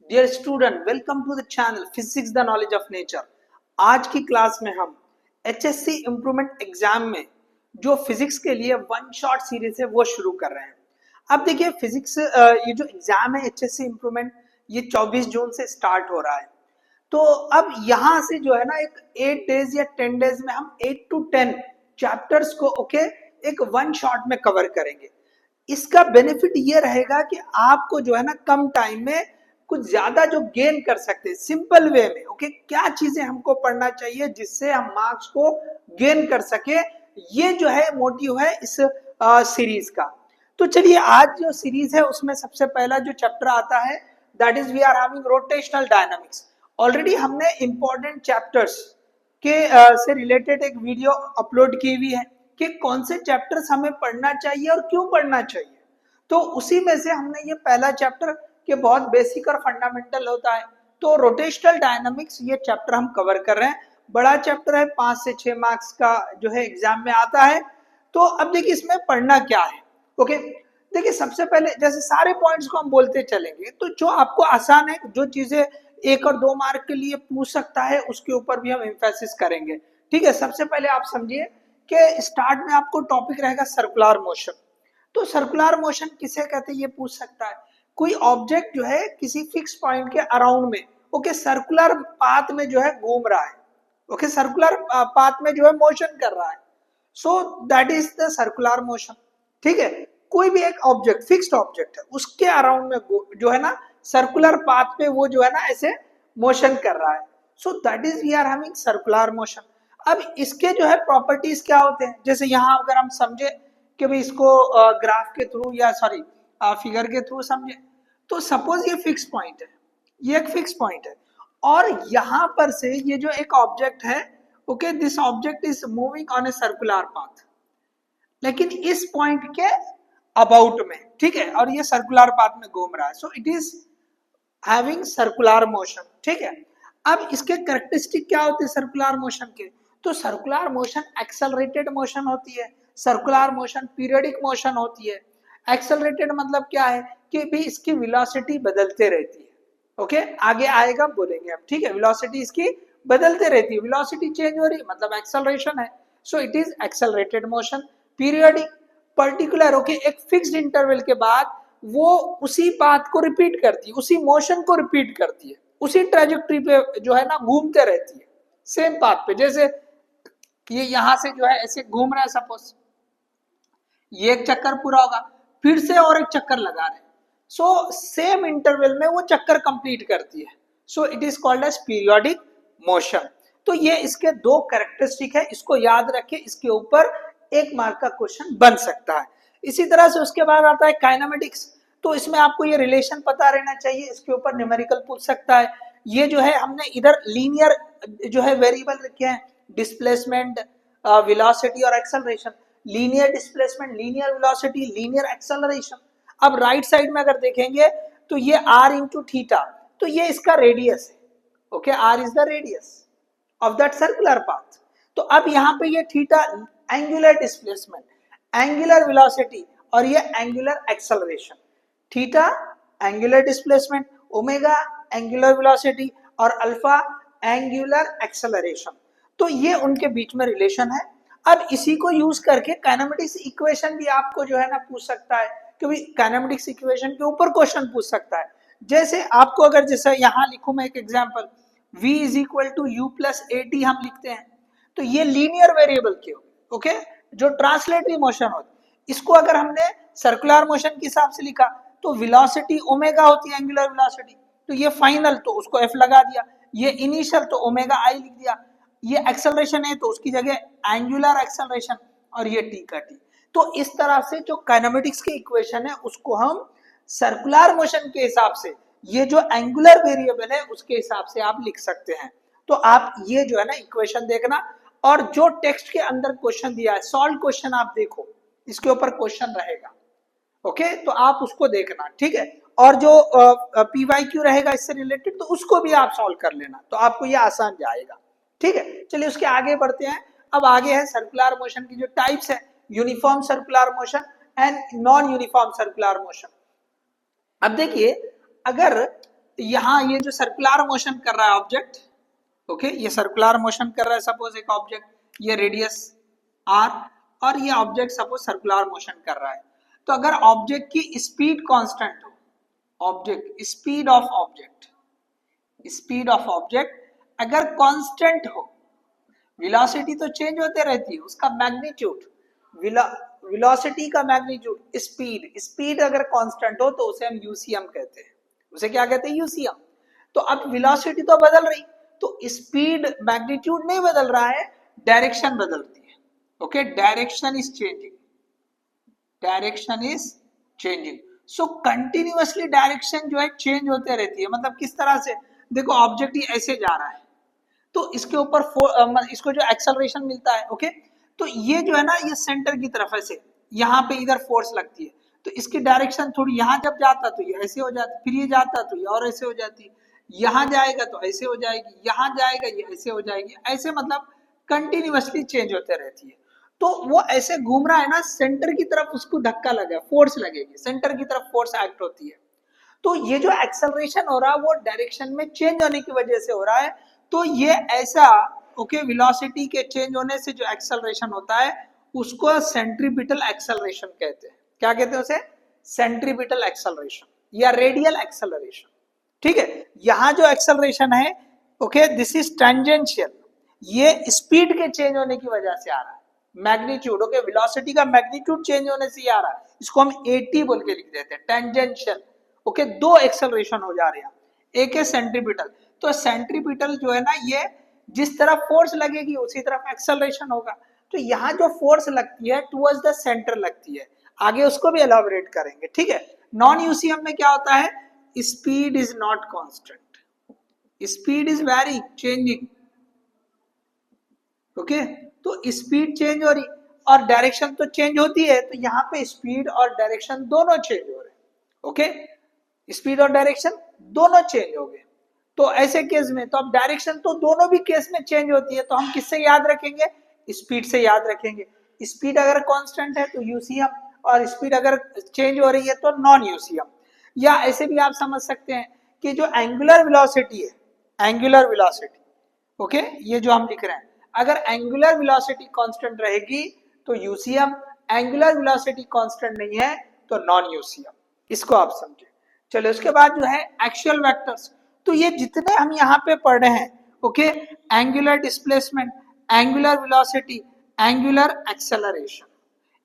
Dear student, welcome to the channel physics the knowledge of nature. आज की class में हम एचएससी इम्प्रूवमेंट एग्जाम में जो फिजिक्स के लिए वन शॉट सीरीज है वो शुरू कर रहे हैं। अब देखिए फिजिक्स ये जो एग्जाम है एचएससी इम्प्रूवमेंट, ये 24 जून से स्टार्ट हो रहा है। तो अब यहाँ से जो है ना एक 8 डेज या 10 डेज में हम 8 to 10 चैप्टर्स को एक वन शॉट में कवर करेंगे। इसका बेनिफिट ये रहेगा कि आपको जो है ना कम टाइम में कुछ ज्यादा जो गेन कर सकते हैं सिंपल वे में। क्या चीजें हमको पढ़ना चाहिए जिससे हम मार्क्स को गेन कर सके, ये जो है मोटिव है इस सीरीज का। तो चलिए आज जो सीरीज है उसमें सबसे पहला जो चैप्टर आता है that is we are having rotational dynamics. Already हमने इंपॉर्टेंट चैप्टर्स के से रिलेटेड एक वीडियो अपलोड की हुई है कि कौन से चैप्टर्स हमें पढ़ना चाहिए और क्यों पढ़ना चाहिए। तो उसी में से हमने ये पहला चैप्टर के बहुत बेसिक और फंडामेंटल होता है, तो रोटेशनल डायनामिक्स ये चैप्टर हम कवर कर रहे हैं। बड़ा चैप्टर है, 5 से 6 मार्क्स का जो है एग्जाम में आता है। तो अब देखिए इसमें पढ़ना क्या है। ओके, देखिए सबसे पहले जैसे सारे पॉइंट्स को हम बोलते चलेंगे तो जो आपको आसान है, जो चीजें 1 और 2 मार्क के लिए पूछ सकता है उसके ऊपर भी हम एम्फेसिस करेंगे। ठीक है, सबसे पहले आप समझिए कि स्टार्ट में आपको टॉपिक रहेगा सर्कुलर मोशन। तो सर्कुलर मोशन किसे कहते हैं ये पूछ सकता है। कोई ऑब्जेक्ट जो है किसी फिक्स पॉइंट के अराउंड में सर्कुलर पाथ में जो है घूम रहा है। सर्कुलर पाथ में जो है मोशन कर रहा है, so that is the circular motion. ठीक है, कोई भी एक ऑब्जेक्ट फिक्स्ड ऑब्जेक्ट है उसके अराउंड में जो है ना सर्कुलर पाथ पे वो जो है ना ऐसे मोशन कर रहा है, so that is we are having circular motion. अब इसके जो है प्रॉपर्टीज क्या होते हैं, जैसे यहाँ अगर हम समझे कि भाई इसको ग्राफ के थ्रू या सॉरी फिगर के थ्रू समझे, तो सपोज ये फिक्स पॉइंट है, ये एक फिक्स पॉइंट है और यहाँ पर से ये जो एक ऑब्जेक्ट है, this object is moving on a circular path, लेकिन इस पॉइंट के अबाउट में, ठीक है, और ये सर्कुलर पाथ में घूम रहा है, so it is having circular motion. ठीक है, अब इसके कैरेक्टरिस्टिक क्या होते हैं सर्कुलर मोशन के, तो सर्कुलर मोशन एक्सेलरेटेड मोशन होती है, सर्कुलर मोशन पीरियडिक मोशन होती है। एक्सेलरेटेड मतलब क्या है कि भी इसकी वेलोसिटी बदलते रहती है। आगे आएगा बोलेंगे हम, ठीक है, वेलोसिटी इसकी बदलते रहती है, वेलोसिटी चेंज हो रही है मतलब एक्सेलरेशन है, so it is accelerated motion. Periodic particular एक फिक्स्ड इंटरवल के बाद वो उसी पाथ को रिपीट करती है, उसी मोशन को रिपीट करती है, उसी ट्रेजेक्टरी पे जो है ना घूमते रहती है सेम पाथ पे। जैसे ये यहां से जो है ऐसे घूम रहा है, सपोज ये एक चक्कर पूरा होगा, फिर से और एक चक्कर लगा रहे हैं, सो सेम इंटरवल में वो चक्कर कंप्लीट करती है, so it is called as periodic motion. तो ये इसके दो कैरेक्टरिस्टिक है, इसको याद रखिए, इसके ऊपर 1 मार्क का क्वेश्चन बन सकता है। इसी तरह से उसके बाद आता है काइनेमेटिक्स, तो इसमें आपको ये रिलेशन पता रहना चाहिए, इसके ऊपर न्यूमेरिकल पूछ सकता है। ये जो है हमने इधर लीनियर जो है वेरिएबल रखे हैं, डिस्प्लेसमेंट, वेलोसिटी और acceleration. Linear displacement, linear velocity, linear acceleration. अब राइट साइड में अगर देखेंगे तो ये r इंटू थीटा, तो ये इसका रेडियस है। r is the radius of that circular path. तो अब यहाँ पे ये theta angular displacement, angular velocity और ये angular acceleration. Theta angular displacement, omega angular velocity और अल्फा एंगुलर एक्सेलरेशन। तो ये उनके बीच में रिलेशन है। अब इसी को यूज करके काइनेमेटिक्स इक्वेशन भी आपको जो है ना पूछ सकता है, क्योंकि काइनेमेटिक्स इक्वेशन के ऊपर क्वेश्चन पूछ सकता है। जैसे आपको अगर जैसे यहाँ लिखूं मैं एक example, v is equal to u plus a t हम लिखते हैं, तो ये लीनियर वेरिएबल के जो ट्रांसलेटरी मोशन होती, इसको अगर हमने सर्कुलर मोशन के हिसाब से लिखा तो वेलोसिटी ओमेगा होती है एंगुलर वेलोसिटी, तो ये फाइनल तो उसको f लगा दिया, ये इनिशियल तो ओमेगा आई लिख दिया, ये एक्सेलरेशन है तो उसकी जगह एंगुलर एक्सेलरेशन और ये t का t। तो इस तरह से जो काइनेमेटिक्स की इक्वेशन है उसको हम सर्कुलर मोशन के हिसाब से, ये जो एंगुलर वेरिएबल है उसके हिसाब से आप लिख सकते हैं। तो आप ये जो है ना इक्वेशन देखना, और जो टेक्स्ट के अंदर क्वेश्चन दिया है सॉल्व क्वेश्चन आप देखो, इसके ऊपर क्वेश्चन रहेगा। तो आप उसको देखना, ठीक है, और जो PYQ रहेगा इससे रिलेटेड तो उसको भी आप सॉल्व कर लेना, तो आपको ये आसान जाएगा। ठीक है, चलिए उसके आगे बढ़ते हैं। अब आगे है सर्कुलर मोशन की जो टाइप्स है, uniform circular motion and non uniform circular motion. अब देखिए अगर यहाँ ये जो सर्कुलर मोशन कर रहा है ऑब्जेक्ट, ओके, ये सर्कुलर मोशन कर रहा है सपोज एक ऑब्जेक्ट, ये रेडियस r, और ये ऑब्जेक्ट सपोज सर्कुलर मोशन कर रहा है। तो अगर ऑब्जेक्ट की स्पीड कांस्टेंट हो, ऑब्जेक्ट स्पीड ऑफ ऑब्जेक्ट अगर कांस्टेंट हो, वेलोसिटी तो चेंज होते रहती है, उसका मैग्नीट्यूड, वेलोसिटी का मैग्नीट्यूड, स्पीड अगर कांस्टेंट हो तो उसे हम यूसीएम कहते हैं। उसे क्या कहते हैं? यूसीएम। तो अब वेलोसिटी तो बदल रही, तो स्पीड मैग्नीट्यूड नहीं बदल रहा है, डायरेक्शन बदलती है। Okay, direction is changing. So continuously direction जो है चेंज होते रहती है। मतलब किस तरह से? देखो ऑब्जेक्ट ही ऐसे जा रहा है, तो इसके ऊपर इसको जो एक्सेलरेशन मिलता है, ओके, तो ये जो है ना, ये सेंटर की तरफ ऐसे, यहाँ पे इधर फोर्स लगती है, तो इसकी डायरेक्शन थोड़ी यहाँ जब जाता तो ये ऐसे हो जाती, फिर ये जाता तो ये और ऐसे हो जाती, यहाँ जाएगा तो ऐसे हो जाएगी, यहाँ जाएगा ये ऐसे हो जाएगी, ऐसे मतलब कंटिन्यूअसली चेंज होते रहती है। तो वो ऐसे घूम रहा है ना, सेंटर की तरफ उसको धक्का लगे, फोर्स लगेगी, सेंटर की तरफ फोर्स एक्ट होती है। तो ये जो एक्सेलरेशन हो रहा है वो डायरेक्शन में चेंज होने की वजह से हो रहा है। तो ये ऐसा, ओके, वेलोसिटी के चेंज होने से जो एक्सेलरेशन होता है उसको सेंट्रीपिटल एक्सेलरेशन कहते हैं। क्या कहते हैं उसे? सेंट्रीपिटल एक्सेलरेशन या रेडियल एक्सेलरेशन। ठीक है, यहां जो एक्सेलरेशन है, ओके, दिस इज टेंजेंशियल, ये स्पीड के चेंज होने की वजह से आ रहा है, मैग्नीट्यूड, ओके, वेलोसिटी का मैग्नीट्यूड चेंज होने से आ रहा है, इसको हम एटी बोल के लिख देते हैं, टेंजेंशियल। ओके, दो एक्सेलरेशन हो जा रहे हैं, एक है सेंट्रीपिटल। तो सेंट्रीपिटल जो है ना, ये जिस तरफ फोर्स लगेगी उसी तरफ एक्सेलरेशन होगा। तो यहाँ जो फोर्स लगती है टुवर्ड्स द सेंटर लगती है, आगे उसको भी एलाबोरेट करेंगे। ठीक है, नॉन यूसीएम में क्या होता है? Speed is not constant, speed is very changing. Okay, तो स्पीड चेंज हो रही और डायरेक्शन तो चेंज होती है, तो यहाँ पे स्पीड और डायरेक्शन दोनों चेंज हो रहे हैं। ओके, स्पीड और डायरेक्शन दोनों चेंज हो गए। तो ऐसे केस में तो अब डायरेक्शन तो दोनों भी केस में चेंज होती है, तो हम किससे याद रखेंगे? स्पीड से याद रखेंगे। स्पीड अगर कांस्टेंट है तो यूसीएम, और स्पीड अगर चेंज हो रही है तो नॉन यूसीएम। या ऐसे भी आप समझ सकते हैं कि जो एंगुलर वेलोसिटी है, एंगुलर वेलोसिटी, ओके, ये जो हम लिख रहे हैं, अगर एंगुलर वेलोसिटी कांस्टेंट रहेगी तो यूसीएम, एंगुलर वेलोसिटी कांस्टेंट नहीं है तो नॉन यूसीएम। इसको आप समझे। चलो, उसके बाद जो है एक्सियल वेक्टर्स। तो ये जितने हम यहाँ पे पढ़ रहे हैं, okay, angular displacement, angular velocity, angular acceleration,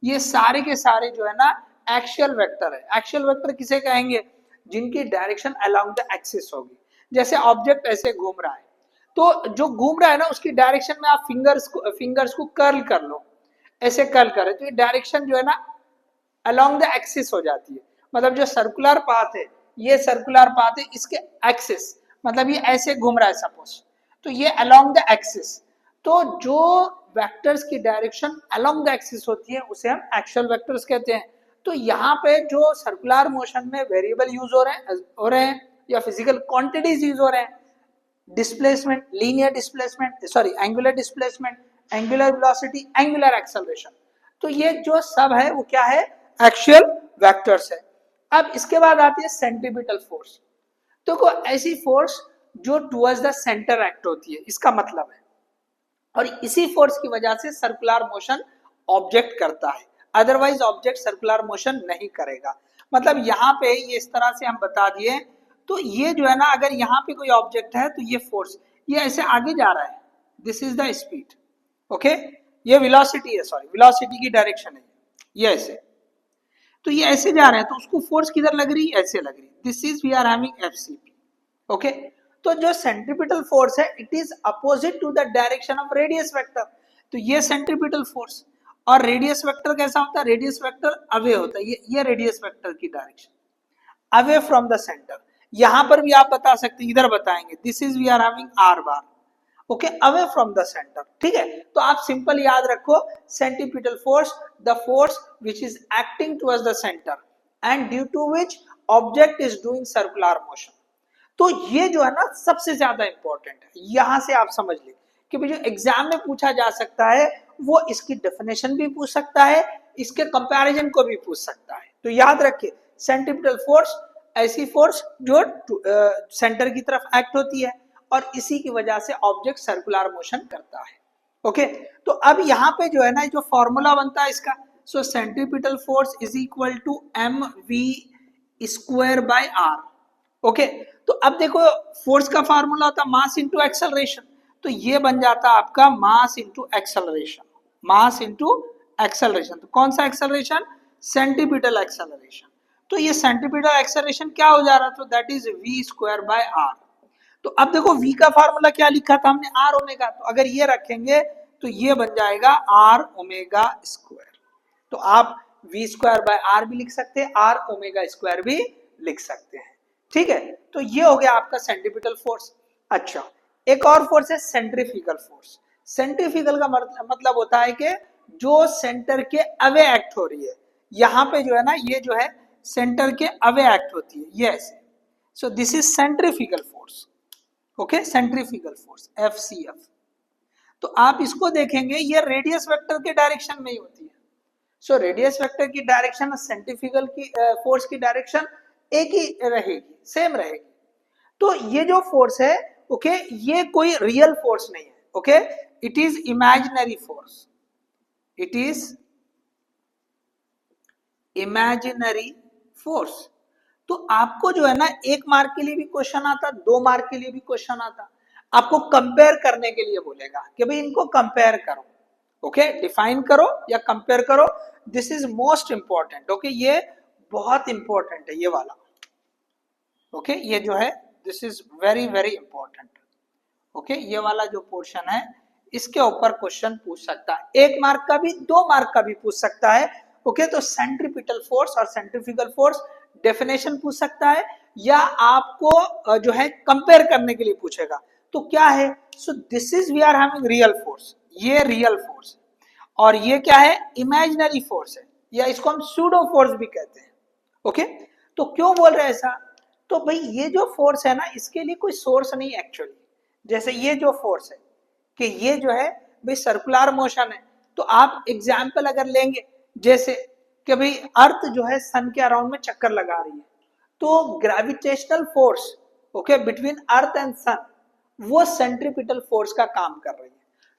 ये सारे के सारे जो है ना एक्सियल वेक्टर है। एक्सियल वेक्टर किसे कहेंगे? जिनकी डायरेक्शन अलोंग द एक्सिस होगी। जैसे ऑब्जेक्ट ऐसे घूम रहा है, तो जो घूम रहा है ना उसकी डायरेक्शन में आप फिंगर्स को कर्ल कर लो, ऐसे कर्ल करे तो ये डायरेक्शन जो है ना अलोंग द एक्सिस हो जाती है। मतलब जो सर्कुलर पाथ है, ये सर्कुलर पाथ है, इसके एक्सिस मतलब ये ऐसे घूम रहा है सपोज, तो ये अलोंग द एक्सिस। तो जो वेक्टर्स की डायरेक्शन अलोंग द एक्सिस होती है उसे हम एक्सियल वेक्टर्स कहते हैं। तो यहाँ पे जो सर्कुलर मोशन में वेरिएबल यूज हो रहे हैं या फिजिकल क्वांटिटीज यूज हो रहे हैं, displacement, linear displacement, sorry angular displacement, angular velocity, angular acceleration, तो ये जो सब है वो क्या है? एक्सियल वेक्टर्स है। अब इसके बाद आती है सेंट्रीपिटल फोर्स। तो को ऐसी फोर्स जो टुवर्ड्स द सेंटर एक्ट होती है, इसका मतलब है, और इसी फोर्स की वजह से सर्कुलर मोशन ऑब्जेक्ट करता है, अदरवाइज ऑब्जेक्ट सर्कुलर मोशन नहीं करेगा। मतलब यहाँ पे ये इस तरह से हम बता दिए। तो ये जो है ना, अगर यहाँ पे कोई ऑब्जेक्ट है तो ये फोर्स, ये ऐसे आगे जा रहा है, this is the speed, okay, ये वेलोसिटी है, सॉरी वेलोसिटी की डायरेक्शन है ये ऐसे, तो ये ऐसे जा रहे हैं, तो उसको फोर्स किधर लग रही? ऐसे लग रही। This is we are having FCP. Okay, तो जो सेंट्रीपिटल फोर्स है it is opposite to the direction of radius vector. तो ये सेंट्रीपिटल फोर्स, और रेडियस वेक्टर कैसा होता है? रेडियस वेक्टर अवे होता है, ये रेडियस वेक्टर की direction away from the centre. यहां पर भी आप बता सकते हैं, इधर बताएंगे, this is we are having r bar, okay, away from the centre. ठीक है, तो आप सिंपल याद रखो, centripetal force, the force which is acting towards the centre and due to which object is doing circular motion. तो ये जो है ना सबसे ज्यादा इंपॉर्टेंट है, यहां से आप समझ ले कि जो एग्जाम में पूछा जा सकता है वो इसकी डेफिनेशन भी पूछ सकता है, इसके कंपैरिजन को भी पूछ सकता है। तो याद रखिए, सेंट्रीपिटल फोर्स ऐसी फोर्स जो सेंटर की तरफ एक्ट होती है और इसी की वजह से ऑब्जेक्ट सर्कुलर मोशन करता है। ओके, तो अब यहाँ पे जो है ना जो फॉर्मूला बनता है इसका, so centripetal force is equal to m v square by r. Okay, तो अब देखो फोर्स का फार्मूला होता है मास इंटू एक्सेलरेशन, तो ये बन जाता है आपका mass into acceleration, mass into acceleration. तो कौन सा एक्सेलरेशन? Centripetal acceleration. तो ये सेंट्रीपिटल एक्सेलरेशन क्या हो जा रहा है? तो that is v square by r. तो अब देखो v का फार्मूला क्या लिखा था हमने? R omega. तो अगर ये रखेंगे तो ये बन जाएगा आर ओमेगा स्क्वायर। तो आप v स्क्वायर बाय आर भी लिख सकते हैं, आर ओमेगा स्क्वायर भी लिख सकते हैं। ठीक है, तो ये हो गया आपका सेंट्रीपिटल फोर्स। अच्छा, एक और फोर्स है सेंट्रीफ्यूगल फोर्स। सेंट्रीफ्यूगल का मतलब होता है कि जो सेंटर के अवे एक्ट हो रही है। यहाँ पे जो है ना, ये जो है सेंटर के अवे एक्ट होती है, ये ऐसे। सो this is centrifugal force. Okay, centrifugal force FCF। तो आप इसको देखेंगे, ये रेडियस वेक्टर के डायरेक्शन में ही होती है। सो रेडियस वेक्टर की डायरेक्शन और सेंट्रीफ्यूगल की फोर्स की डायरेक्शन एक ही रहेगी, सेम रहेगी। तो ये जो फोर्स है, ओके, ये कोई रियल फोर्स नहीं है। Okay, it is imaginary force, it is imaginary force. तो आपको जो है ना, 1 मार्क के लिए भी क्वेश्चन आता, 2 मार्क के लिए भी क्वेश्चन आता, आपको कंपेयर करने के लिए बोलेगा कि भाई इनको कंपेयर करो। ओके, डिफाइन करो या कंपेयर करो, this is most important. Okay, ये बहुत इंपॉर्टेंट है ये वाला। ओके, ये जो है this is very very important. Okay, ये वाला जो पोर्शन है इसके ऊपर क्वेश्चन पूछ सकता है, 1 मार्क का भी 2 मार्क का भी पूछ सकता है। ओके, तो सेंट्रीपिटल फोर्स और सेंट्रीफ्यूगल फोर्स डेफिनेशन पूछ सकता है, या आपको जो है कंपेयर करने के लिए पूछेगा। तो क्या है? So this is we are having real force, ये रियल फोर्स, और ये क्या है? इमेजिनरी फोर्स है, या इसको हम सूडो फोर्स भी कहते हैं। ओके, तो क्यों बोल रहे हैं ऐसा? तो भाई ये जो फोर्स है ना, इसके लिए कोई सोर्स नहीं एक्चुअली। जैसे ये जो फोर्स है कि ये जो है भाई सर्कुलर मोशन है, तो आप एग्जाम्पल अगर लेंगे, जैसे कि भाई अर्थ जो है सन के अराउंड में चक्कर लगा रही है, तो gravitational force, okay, between earth and sun, वो सेंट्रीपिटल फोर्स का काम कर रही है।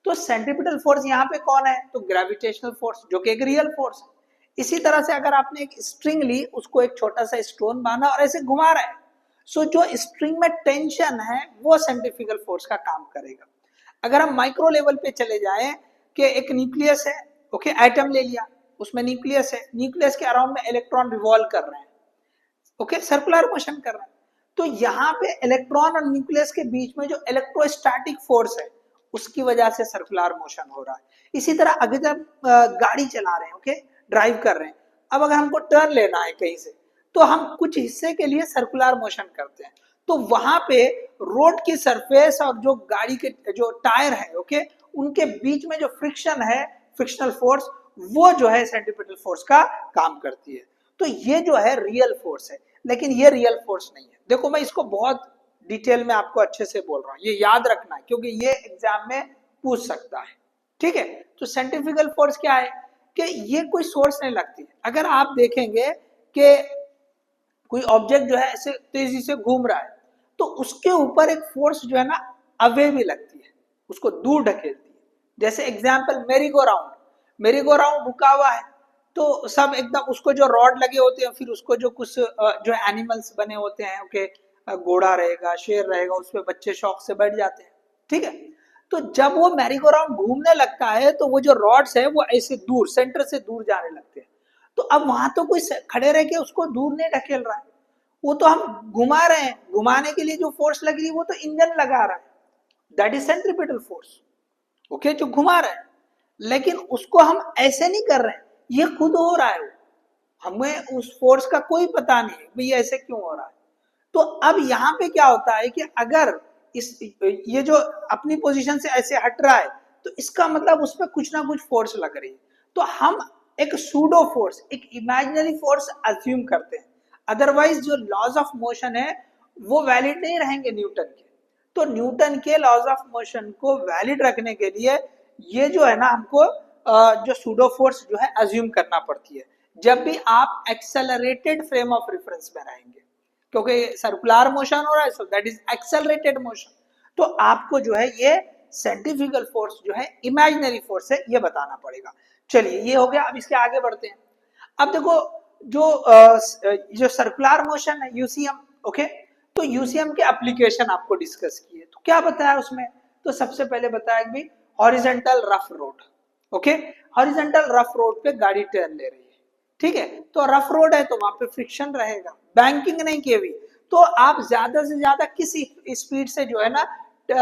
तो सेंट्रीपिटल फोर्स यहाँ पे कौन है? तो ग्रेविटेशनल फोर्स, जो कि एक रियल फोर्स है। इसी तरह से अगर आपने एक स्ट्रिंग ली, उसको एक छोटा सा स्टोन बांधा और ऐसे घुमा रहा है, सो जो स्ट्रिंग में टेंशन है वो सेंट्रीफ्यूगल फोर्स का काम करेगा। अगर हम माइक्रो लेवल पे चले जाएं कि एक न्यूक्लियस है, ओके, एटम ले लिया, उसमें न्यूक्लियस है, न्यूक्लियस के अराउंड में इलेक्ट्रॉन रिवॉल्व कर रहे हैं, ओके, सर्कुलर मोशन कर रहे हैं। तो यहाँ पे इलेक्ट्रॉन और न्यूक्लियस के बीच में जो इलेक्ट्रोस्टैटिक फोर्स है, उसकी वजह से सर्कुलर मोशन हो रहा है। इसी तरह अगर जब गाड़ी चला रहे हैं, ओके, ड्राइव कर रहे हैं, अब अगर हमको टर्न लेना है कहीं से, तो हम कुछ हिस्से के लिए सर्कुलर मोशन करते हैं। तो वहां पे रोड की सरफेस और जो गाड़ी के जो टायर है, ओके, उनके बीच में जो फ्रिक्शन है, फ्रिक्शनल फोर्स, वो जो है सेंट्रीपिटल फोर्स का काम करती है। तो ये जो है रियल फोर्स है, लेकिन ये रियल फोर्स नहीं है। देखो, मैं इसको बहुत डिटेल में आपको अच्छे से बोल रहा हूँ, ये याद रखना है क्योंकि ये एग्जाम में पूछ सकता है। ठीक है, तो सेंट्रीफ्यूगल फोर्स क्या है कि ये कोई सोर्स नहीं लगती। अगर आप देखेंगे कि कोई ऑब्जेक्ट जो है ऐसे तेजी से घूम रहा है, तो उसके ऊपर एक फोर्स जो है ना अवे भी लगती है, उसको दूर ढकेलती है। जैसे एग्जाम्पल मेरी गो राउंड, मेरी गो राउंड रुका हुआ है, तो सब एकदम उसको जो रॉड लगे होते हैं, फिर उसको जो कुछ जो एनिमल्स बने होते हैं, ओके, घोड़ा रहेगा, शेर रहेगा, उस पर बच्चे शौक से बैठ जाते हैं। ठीक है, तो जब वो मैरी गो राउंड घूमने लगता है, तो वो जो रॉड्स है वो ऐसे दूर, सेंटर से दूर जाने लगते हैं। तो अब वहां तो कोई खड़े रह के उसको दूर नहीं ढकेल रहा है, वो तो हम घुमा रहे हैं। घुमाने के लिए जो फोर्स लग रही है वो तो इंजन लगा रहा है, that is centripetal force, okay, जो घुमा रहा है। लेकिन उसको हम ऐसे नहीं कर रहे हैं, ये खुद हो रहा है, हमें उस फोर्स का कोई पता नहीं है भाई ऐसे क्यों हो रहा है। तो अब यहाँ पे क्या होता है कि अगर ये जो अपनी पोजीशन से ऐसे हट रहा है, तो इसका मतलब उस पर कुछ ना कुछ फोर्स लग रही है। तो हम एक सूडो फोर्स, एक इमेजिनरी फोर्स अज्यूम करते हैं, अदरवाइज जो लॉज ऑफ मोशन है वो वैलिड नहीं रहेंगे न्यूटन के। तो न्यूटन के लॉज ऑफ मोशन को वैलिड रखने के लिए ये जो है ना, हमको जो सूडो फोर्स जो है अज्यूम करना पड़ती है, जब भी आप एक्सेलरेटेड फ्रेम ऑफ रेफरेंस में रहेंगे। क्योंकि सर्कुलर मोशन हो रहा है, so that is accelerated motion. तो आपको जो है ये सेंट्रीफ्यूगल फोर्स जो है इमेजिनरी फोर्स है, ये बताना पड़ेगा। चलिए ये हो गया। अब इसके आगे बढ़ते हैं। अब देखो जो सर्कुलर मोशन है यूसीएम, ओके, तो यूसीएम के एप्लीकेशन आपको डिस्कस किए, तो क्या बताया उसमें? तो सबसे पहले बताया कि horizontal rough road, okay, horizontal rough road पे गाड़ी टर्न ले रही है, ठीक है, तो रफ रोड है तो वहां पे फ्रिक्शन रहेगा, बैंकिंग नहीं की हुई, तो आप ज्यादा से ज्यादा किस स्पीड से जो है ना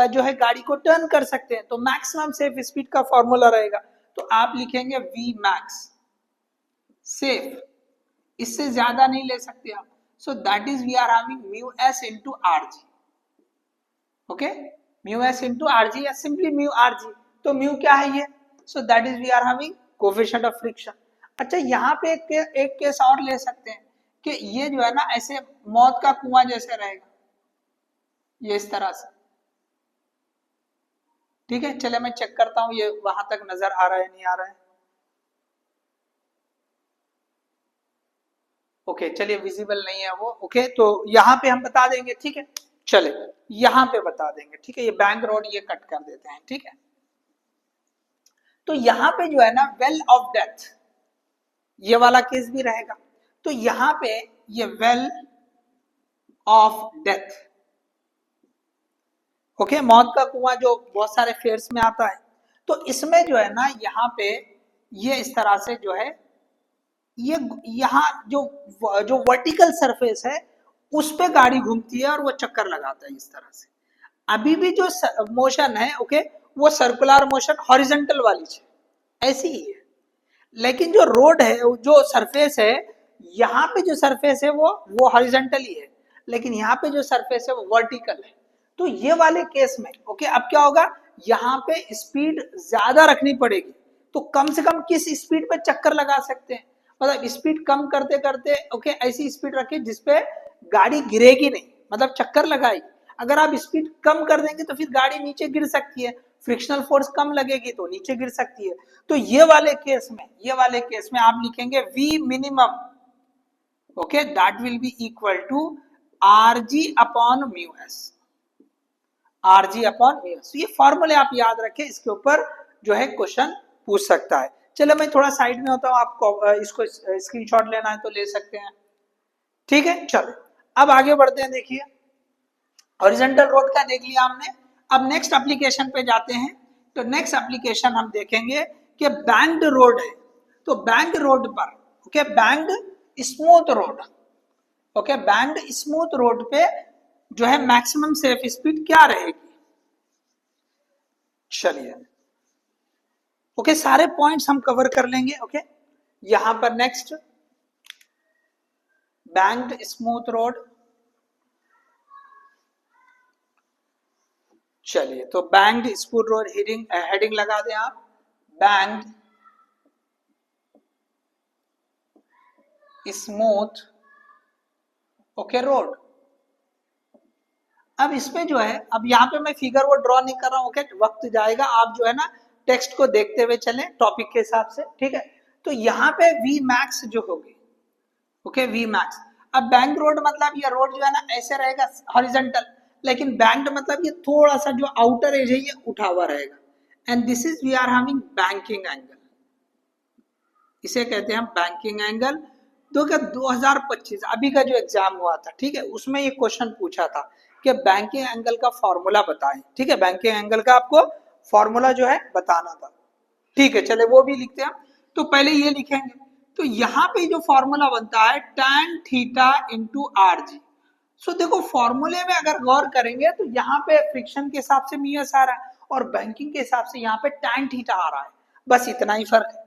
जो है गाड़ी को टर्न कर सकते हैं, तो मैक्सिमम सेफ स्पीड का फॉर्मूला रहेगा, तो आप लिखेंगे वी मैक्स सेफ, इससे ज्यादा नहीं ले सकते आप, so that is we are having mu s into r g, okay, mu s into r g या सिंपली म्यू आर जी। तो म्यू क्या है ये? So that is we are having coefficient of friction. अच्छा यहाँ पे एक case और ले सकते हैं कि ये जो है ना ऐसे मौत का कुआं जैसे रहेगा, ये इस तरह से, ठीक है। चले मैं चेक करता हूं ये वहां तक नजर आ रहा है नहीं आ रहा है। ओके चलिए विजिबल नहीं है वो, ओके, तो यहाँ पे हम बता देंगे, ठीक है, चले यहाँ पे बता देंगे, ठीक है, ये बैंक रोड ये कट कर देते हैं, ठीक है। तो यहाँ पे जो है ना वेल ऑफ डेथ, ये वाला केस भी रहेगा, तो यहाँ पे ये वेल ऑफ डेथ, ओके, मौत का कुआं जो बहुत सारे फेयर्स में आता है, तो इसमें जो है ना यहाँ पे ये इस तरह से जो है ये यहाँ जो वर्टिकल सरफेस है उस पे गाड़ी घूमती है और वो चक्कर लगाता है इस तरह से। अभी भी जो मोशन है, ओके, वो सर्कुलर मोशन हॉरिजॉन्टल वाली है, ऐसी ही है, लेकिन जो रोड है जो सरफेस है, यहाँ पे जो सरफेस है वो हॉरिजॉन्टल ही है, लेकिन यहाँ पे जो सरफेस है वो वर्टिकल है। तो ये वाले केस में, ओके, अब क्या होगा, यहाँ पे स्पीड ज्यादा रखनी पड़ेगी, तो कम से कम किस स्पीड पे चक्कर लगा सकते हैं, मतलब स्पीड कम करते करते, ओके, ऐसी स्पीड रखिए जिसपे गाड़ी गिरेगी नहीं, मतलब चक्कर लगाई। अगर आप स्पीड कम कर देंगे तो फिर गाड़ी नीचे गिर सकती है, फ्रिक्शनल फोर्स कम लगेगी तो नीचे गिर सकती है। तो ये वाले केस में आप लिखेंगे v minimum, okay, that will be equal to r g upon mu s, r g upon mu s. ये फॉर्मूले आप याद रखें, इसके ऊपर जो है क्वेश्चन पूछ सकता है। चलो मैं थोड़ा साइड में होता हूँ, आपको इसको स्क्रीनशॉट लेना है तो ले सकते हैं, ठीक है। चलो अब आगे बढ़ते हैं, देखिए हॉरिजॉन्टल रोड का देख लिया हमने, अब नेक्स्ट एप्लीकेशन पे जाते हैं। तो नेक्स्ट एप्लीकेशन हम देखेंगे कि बैंक्ड रोड है, तो बैंक्ड रोड पर, okay, banked smooth road, okay, banked smooth road पे जो है मैक्सिमम सेफ स्पीड क्या रहेगी? चलिए ओके सारे पॉइंट्स हम कवर कर लेंगे, ओके। यहां पर नेक्स्ट बैंक्ड स्मूथ रोड, चलिए तो बैंक्ड स्मूथ रोड हेडिंग लगा दें आप, बैंक्ड स्मूथ, ओके, रोड। अब इसमें जो है, अब यहाँ पे मैं फिगर वो ड्रॉ नहीं कर रहा हूँ, ओके, वक्त जाएगा, आप जो है ना टेक्स्ट को देखते हुए चलें टॉपिक के हिसाब से, ठीक है। तो यहाँ पे वी मैक्स जो होगी, ओके, वी मैक्स। अब बैंक रोड मतलब ये रोड जो है ना ऐसे रहेगा हॉरिजॉन्टल, लेकिन बैंक्ड मतलब ये थोड़ा सा जो आउटर एज है ये उठा हुआ रहेगा, and this is we are having banking angle, इसे कहते हैं हम बैंकिंग एंगल। तो क्या 2025 अभी का जो एग्जाम हुआ था, ठीक है, उसमें ये क्वेश्चन पूछा था कि बैंकिंग एंगल का फॉर्मूला बताएं, ठीक है, बैंकिंग एंगल का आपको फॉर्मूला जो है बताना था, ठीक है। चले वो भी लिखते हैं, तो पहले ये लिखेंगे, तो यहाँ पे जो फॉर्मूला बनता है tan theta into r g. So देखो फॉर्मूले में अगर गौर करेंगे तो यहाँ पे फ्रिक्शन के हिसाब से म्यू एस आ रहा है और बैंकिंग के हिसाब से यहाँ पे tan थीटा आ रहा है, बस इतना ही फर्क है।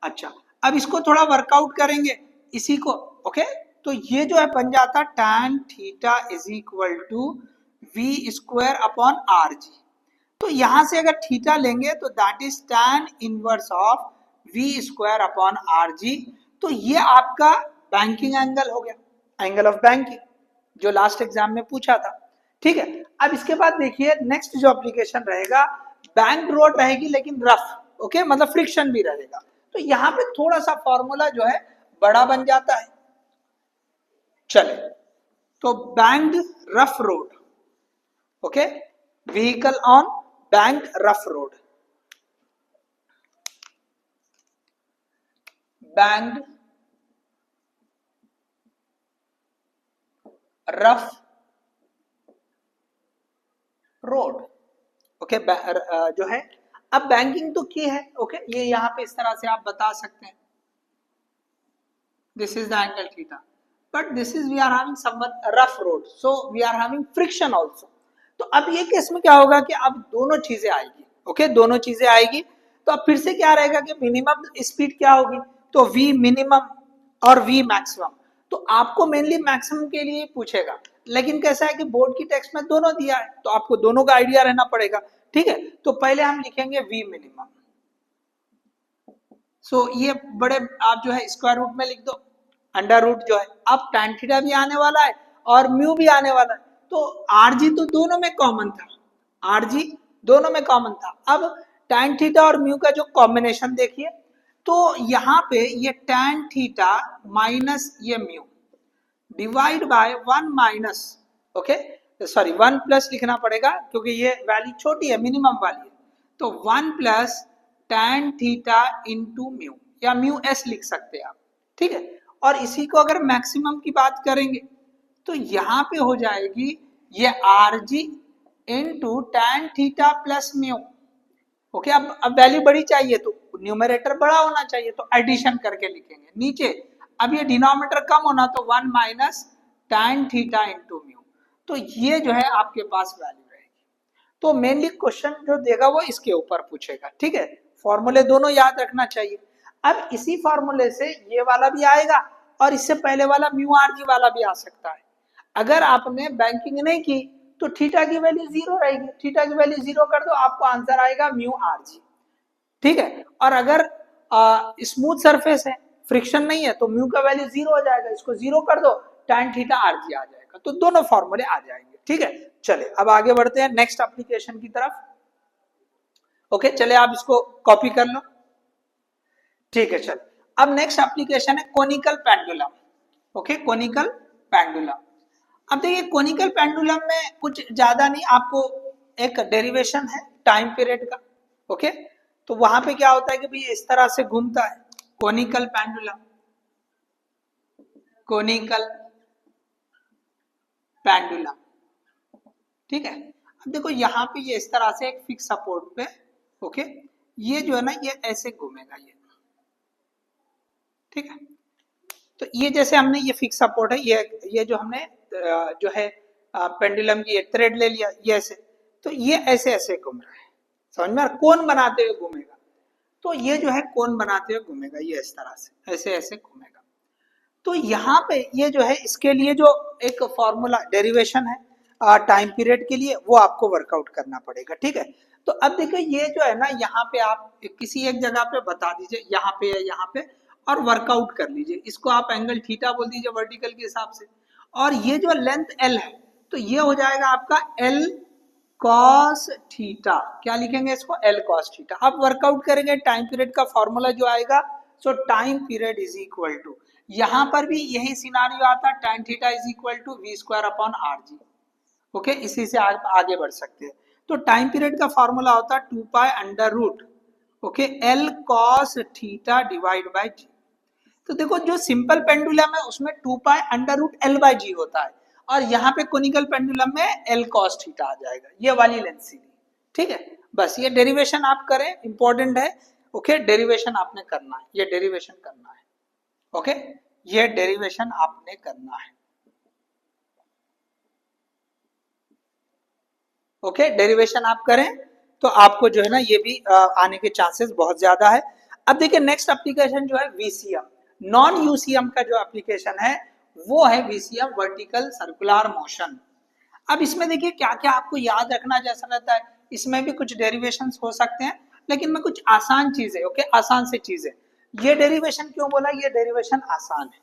अच्छा अब इसको थोड़ा वर्कआउट करेंगे इसी को, ओके, तो ये जो है बन जाता tan theta is equal to v square upon r g. तो यहां से अगर थीटा लेंगे तो that is tan inverse of v square upon r g. तो ये आपका बैंकिंग एंगल हो गया, एंगल ऑफ बैंकिंग, जो लास्ट एग्जाम में पूछा था, ठीक है। अब इसके बाद देखिए नेक्स्ट जो एप्लीकेशन रहेगा, बैंक रोड रहेगी लेकिन रफ, ओके, मतलब फ्रिक्शन भी रहेगा, तो यहाँ पे थोड़ा सा फॉर्मूला जो है बड़ा बन जाता है। चले तो banked rough road, okay, vehicle on banked rough road, banked rough road, okay, जो है अब बैंकिंग तो की है, ओके, ये यहाँ पे इस तरह से आप बता सकते हैं, this is the angle theta, but this is we are having someone rough road, so we are having friction also. तो अब ये केस में क्या होगा कि अब दोनों चीजें आएगी, ओके, दोनों चीजें आएगी, तो अब फिर से क्या रहेगा कि मिनिमम स्पीड क्या होगी, तो v मिनिमम और v मैक्सिमम, तो आपको मेनली मैक्सिमम के लिए पूछेगा, लेकिन कैसा है कि बोर्ड की टेक्स्ट में दोनों दिया है, तो आपको दोनों का आइडिया रहना पड़ेगा, ठीक है। तो पहले हम लिखेंगे v मिनिमम, सो ये बड़े आप जो है स्क्वायर रूट में लिख दो, अंडर रूट जो है, अब tan थीटा भी आने वाला है और म्यू भी आने वाला है, तो आरजी तो दोनों में कॉमन था, आरजी दोनों में कॉमन था। अब tan थीटा और म्यू का जो कॉम्बिनेशन देखिए, तो यहाँ पे ये tan थीटा माइनस ये mu divide by 1 minus, okay, sorry 1 plus लिखना पड़ेगा क्योंकि ये वैल्यू छोटी है, मिनिमम वाली है, तो 1 plus tan theta into mu, या म्यू एस लिख सकते हैं आप, ठीक है। और इसी को अगर मैक्सिमम की बात करेंगे तो यहाँ पे हो जाएगी ये R G into tan theta plus mu, okay. अब वैल्यू बड़ी चाहिए तो न्यूमरेटर बड़ा होना चाहिए, तो एडिशन करके लिखेंगे नीचे, अब ये डिनोमिनेटर कम होना, तो 1 minus tan theta into mu, तो ये जो है आपके पास वैल्यू रहेगी। तो मेनली क्वेश्चन जो देगा वो इसके ऊपर पूछेगा, ठीक है, फॉर्मूले दोनों याद रखना चाहिए। अब इसी फॉर्मूले से ये वाला भी आएगा और इससे पहले वाला म्यू आर जी वाला भी आ सकता है। अगर आपने बैंकिंग नहीं की तो थीटा की वैल्यू 0 रहेगी, थीटा की वैल्यू 0 कर दो, आपको आंसर आएगा म्यू आर जी, ठीक है। और अगर स्मूथ सरफेस है, फ्रिक्शन नहीं है, तो म्यू का वैल्यू 0 हो जाएगा, इसको 0 कर दो, tan थीटा आर जी आ जाएगा, तो दोनों फॉर्मूले आ जाएंगे, ठीक है। चले अब आगे बढ़ते हैं नेक्स्ट एप्लीकेशन की तरफ, ओके, चले आप इसको कॉपी कर लो, ठीक है। चल अब नेक्स्ट एप्लीकेशन है conical pendulum, okay, conical pendulum. अब देखिए कोनिकल पेंडुलम में कुछ ज्यादा नहीं, आपको एक डेरिवेशन है टाइम पीरियड का, ओके, तो वहां पे क्या होता है कि भाई इस तरह से घूमता है कोनिकल पेंडुलम, कोनिकल पेंडुलम, ठीक है। अब देखो यहाँ पे ये इस तरह से एक फिक्स सपोर्ट पे, ओके, ये जो है ना ये ऐसे घूमेगा, ये ठीक है। तो ये जैसे हमने ये फिक्स सपोर्ट है, ये जो हमने जो है पेंडुलम की एक थ्रेड ले लिया, ये ऐसे, तो ये ऐसे ऐसे घूम रहा है, समझ में, कोन बनाते हुए घूमेगा, तो ये जो है कोन बनाते हुए घूमेगा, ये इस तरह से ऐसे ऐसे घूमेगा। तो यहाँ पे ये जो है इसके लिए जो एक फॉर्मूला डेरिवेशन है टाइम पीरियड के लिए, वो आपको वर्कआउट करना पड़ेगा, ठीक है। तो अब देखिए ये जो है ना, यहाँ पे आप किसी एक जगह पे बता दीजिए, यहाँ पे या यहाँ पे, और वर्कआउट कर लीजिए, इसको आप एंगल थीटा बोल दीजिए वर्टिकल के हिसाब से, और ये जो लेंथ एल है तो ये हो जाएगा आपका एल कॉस थीटा, क्या लिखेंगे इसको, एल कॉस थीटा। अब वर्कआउट करेंगे टाइम पीरियड का फॉर्मूला जो आएगा, so time period is equal to, यहां पर भी यही सिनारियो आता है, tan theta is equal to v square upon r g, okay, इसी से आप आगे बढ़ सकते हैं। तो टाइम पीरियड का फॉर्मूला होता है 2 pi under root, okay, l cos theta divide by g. तो देखो जो सिंपल पेंडुलम है उसमें 2 pi under root l by g होता है, और यहाँ पे कोनिकल पेंडुलम में एल कॉस थीटा आ जाएगा, ये वाली लेंथ सीधी, ठीक है। बस ये डेरिवेशन आप करें, इंपॉर्टेंट है, ओके, डेरिवेशन आपने करना है, ये डेरिवेशन करना है, ओके, ये डेरिवेशन आपने करना है, ओके, डेरिवेशन आप करें तो आपको जो है ना ये भी आने के चांसेस बहुत ज्यादा है। अब देखिए नेक्स्ट एप्लीकेशन जो है वीसीएम, नॉन यूसीएम का जो एप्लीकेशन है वो है वीसीएम, वर्टिकल सर्कुलर मोशन। अब इसमें देखिए क्या क्या आपको याद रखना जैसा रहता है, इसमें भी कुछ डेरिवेशंस हो सकते हैं, लेकिन मैं कुछ आसान चीजें, ओके, आसान से चीजें, ये डेरिवेशन क्यों बोला, ये डेरिवेशन आसान है,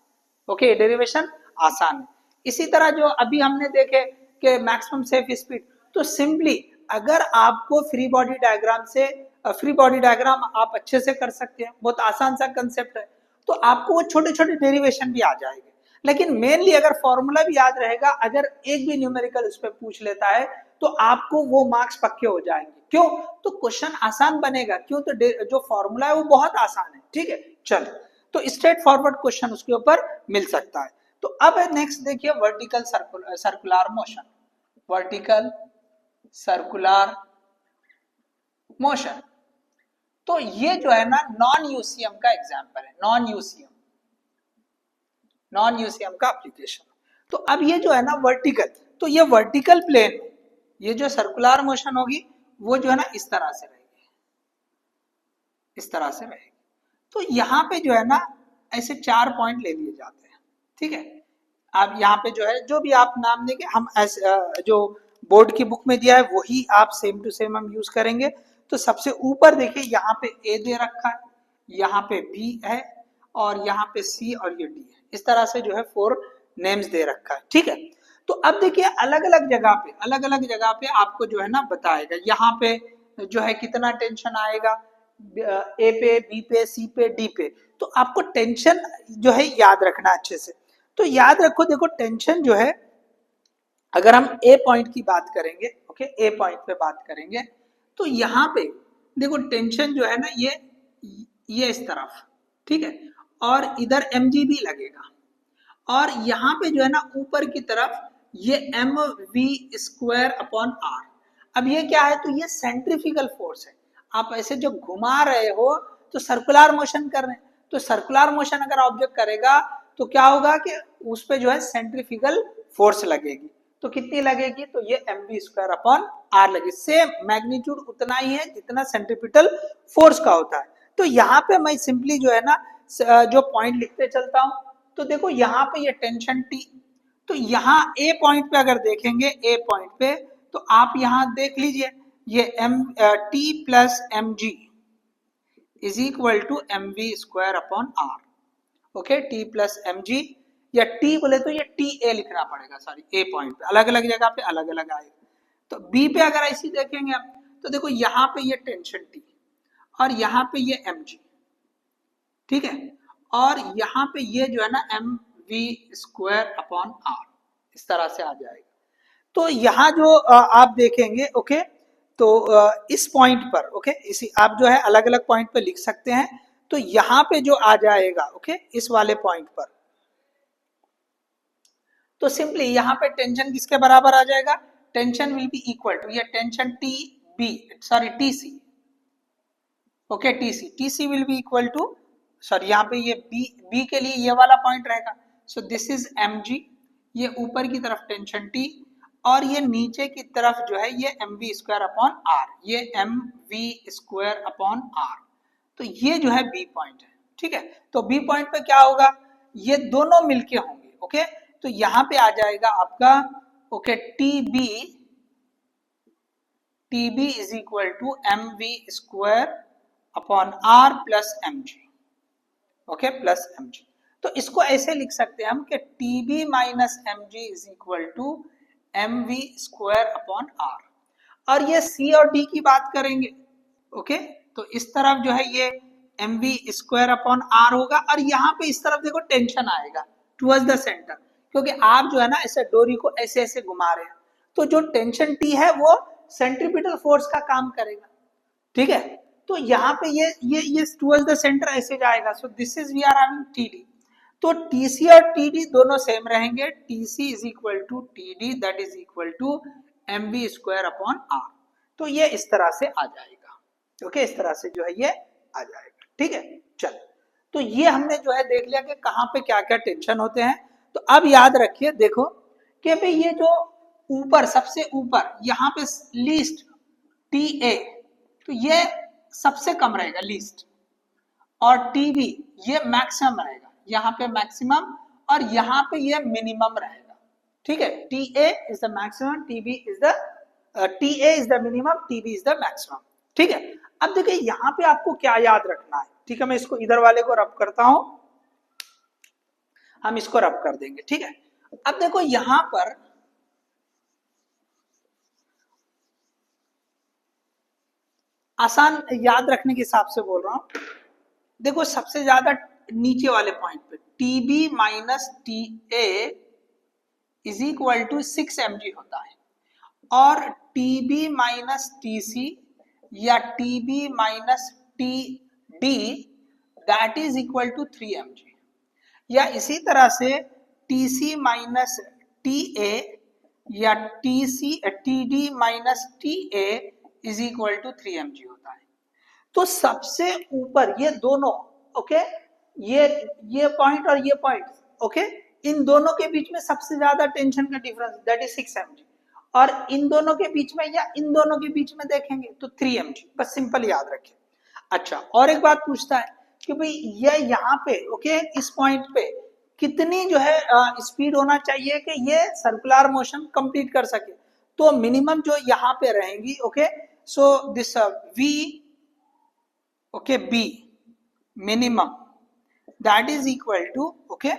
ओके, ये डेरिवेशन आसान है। इसी तरह जो अभी हमने देखे कि मैक्सिमम सेफ स्पीड, तो सिंपली अगर आपको फ्री बॉडी डायग्राम से, फ्री बॉडी डायग्राम आप अच्छे से कर सकते हैं, बहुत आसान सा कंसेप्ट है, तो आपको वो छोटे छोटे डेरिवेशन भी आ जाएंगे। लेकिन मेनली अगर फॉर्मूला भी याद रहेगा, अगर एक भी न्यूमेरिकल इस पे पूछ लेता है तो आपको वो मार्क्स पक्के हो जाएंगे। क्यों? तो क्वेश्चन आसान बनेगा। क्यों? तो जो फॉर्मूला है वो बहुत आसान है। ठीक है, चलो, तो स्ट्रेट फॉरवर्ड क्वेश्चन उसके ऊपर मिल सकता है। तो अब नेक्स्ट देखिए vertical circular motion. Vertical circular motion, तो ये जो है ना नॉन यूसीएम का एग्जांपल है। नॉन यूसीएम का एप्लीकेशन। तो अब ये जो है ना वर्टिकल, तो ये वर्टिकल प्लेन, ये जो सर्कुलर मोशन होगी वो जो है ना इस तरह से रहेगी, इस तरह से रहेगी। तो यहाँ पे जो है ना ऐसे 4 पॉइंट ले लिए जाते हैं। ठीक है, आप यहाँ पे जो है जो भी आप नाम देंगे, हम ऐसे जो बोर्ड की बुक में दिया है वही आप सेम टू सेम हम यूज करेंगे। तो सबसे ऊपर देखिए यहाँ पे ए दे रखा है, यहाँ पे बी है और यहाँ पे सी और ये डी है। इस तरह से जो है 4 नेम्स दे रखा है। ठीक है, तो अब देखिए अलग अलग जगह पे आपको जो है ना बताएगा। यहाँ पे जो है कितना टेंशन आएगा, ए पे, बी पे, सी पे, डी पे। तो आपको टेंशन जो है याद रखना अच्छे से। तो याद रखो, देखो टेंशन जो है, अगर हम ए पॉइंट की बात करेंगे, ओके, ए पॉइंट पे बात करेंगे, तो यहाँ पे देखो टेंशन जो है ना ये इस तरफ, ठीक है, और इधर mg भी लगेगा, और यहाँ पे जो है ना ऊपर की तरफ ये mv² अपॉन आर। अब ये क्या है? तो ये सेंट्रीफ्यूगल फोर्स है। आप ऐसे जो घुमा रहे हो तो सर्कुलर मोशन कर रहे हैं, तो सर्कुलर मोशन अगर ऑब्जेक्ट करेगा तो क्या होगा कि उस पे जो है सेंट्रीफ्यूगल फोर्स लगेगी। तो कितनी लगेगी? तो ये mv² अपॉन आर लगेगी। सेम मैग्नीट्यूड उतना ही है जितना सेंट्रीपिटल फोर्स का होता है। तो यहाँ पे मैं सिंपली जो है ना जो पॉइंट लिखते चलता हूं। तो देखो यहाँ पे ये टेंशन T, तो यहाँ ए पॉइंट पे अगर देखेंगे, ए पॉइंट पे, तो आप यहाँ देख लीजिए ये T plus mg is equal to mv² upon r. Okay, T plus mg, या T बोले तो ये TA लिखना पड़ेगा, सॉरी, ए पॉइंट पे, अलग अलग जगह पे अलग अलग आएगा। तो बी पे अगर ऐसी देखेंगे आप, तो देखो यहाँ पे ये टेंशन T और यहाँ पे ये mg, ठीक है, और यहाँ पे ये जो है ना mv² अपॉन आर, इस तरह से आ जाएगा। तो यहाँ जो आप देखेंगे, ओके, तो इस पॉइंट पर, ओके, इसी आप जो है अलग अलग पॉइंट पे लिख सकते हैं। तो यहाँ पे जो आ जाएगा, ओके, इस वाले पॉइंट पर, तो सिंपली यहाँ पे टेंशन किसके बराबर आ जाएगा? Tension will be equal to ये tension T B, sorry TC, okay, TC will be equal to, sorry यहाँ पे ये बी के लिए ये वाला पॉइंट रहेगा। सो दिस इज mg, ये ऊपर की तरफ टेंशन T, और ये नीचे की तरफ जो है ये mv² अपॉन आर, ये mv² अपॉन आर। तो ये जो है बी पॉइंट है। ठीक है, तो बी पॉइंट पे क्या होगा? ये दोनों मिलके होंगे। ओके, तो यहाँ पे आ जाएगा आपका, okay, TB is equal to mv² upon r plus mg, okay, plus mg। तो इसको ऐसे लिख सकते हैं हम कि TB minus mg is equal to mv² upon r. और ये c और d की बात करेंगे, ओके, तो इस तरफ जो है ये mv² अपॉन आर होगा, और यहाँ पे इस तरफ देखो टेंशन आएगा टुवर्ड्स द सेंटर, क्योंकि आप जो है ना ऐसे डोरी को ऐसे ऐसे घुमा रहे हैं, तो जो टेंशन T है वो सेंट्रीपिटल फोर्स का काम करेगा। ठीक है, तो यहाँ पे ये टुवर्ड्स द सेंटर ऐसे जाएगा। So this is we are having TD। तो TC और TD दोनों सेम रहेंगे। TC is equal to TD, that is equal to mv² upon r. तो ये इस तरह से आ जाएगा। ओके, इस तरह से जो है ये आ जाएगा। ठीक है, चलो, तो ये हमने जो है देख लिया कि कहाँ पे क्या क्या टेंशन होते हैं। तो अब याद रखिए, देखो कि भाई ये जो ऊपर, सबसे ऊपर यहाँ पे लीस्ट TA, तो ये सबसे कम रहेगा लीस्ट, और TB ये मैक्सिमम रहेगा, यहाँ पे मैक्सिमम, और यहाँ पे ये मिनिमम रहेगा। ठीक है, TA is the maximum, TA is the minimum, TB is the maximum. ठीक है, अब देखिए यहाँ पे आपको क्या याद रखना है। ठीक है, मैं इसको इधर वाले को रब करता हूं, हम इसको रब कर देंगे। ठीक है, अब देखो यहां पर आसान याद रखने के हिसाब से बोल रहा हूं। देखो सबसे ज्यादा नीचे वाले पॉइंट पे TB minus TA is equal to 6 mg होता है, और TB माइनस TC या TB minus TD that is equal to 3 mg, या इसी तरह से TC माइनस TA या TD minus TA is equal to 3 mg होता है। तो सबसे ऊपर ये दोनों, ओके, ये पॉइंट और ये पॉइंट, ओके, इन दोनों के बीच में सबसे ज्यादा टेंशन का डिफरेंस दैट इज 6 mg, और इन दोनों के बीच में या इन दोनों के बीच में देखेंगे तो 3 mg, बस सिंपल याद रखें। अच्छा, और एक बात पूछता है कि भाई ये यहाँ पे, ओके, इस पॉइंट पे कितनी जो है स्पीड होना चाहिए कि ये सर्कुलर मोशन कंप्लीट कर सके, तो मिनिमम जो यहाँ पे रहेंगी, okay, so this V, okay, B minimum that is equal to, okay,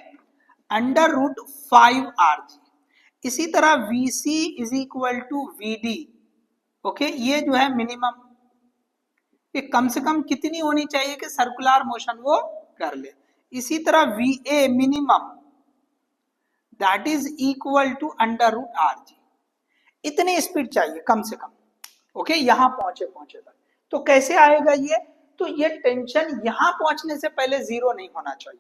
under root 5 RG। इसी तरह VC is equal to VD, okay, ये जो है मिनिमम, ये कम से कम कितनी होनी चाहिए कि सर्कुलर मोशन वो कर ले। इसी तरह VA minimum that is equal to under root RG। इतनी स्पीड चाहिए कम से कम, ओके, यहां पहुंचे तक। तो कैसे आएगा ये, तो ये टेंशन यहां पहुंचने से पहले जीरो नहीं होना चाहिए।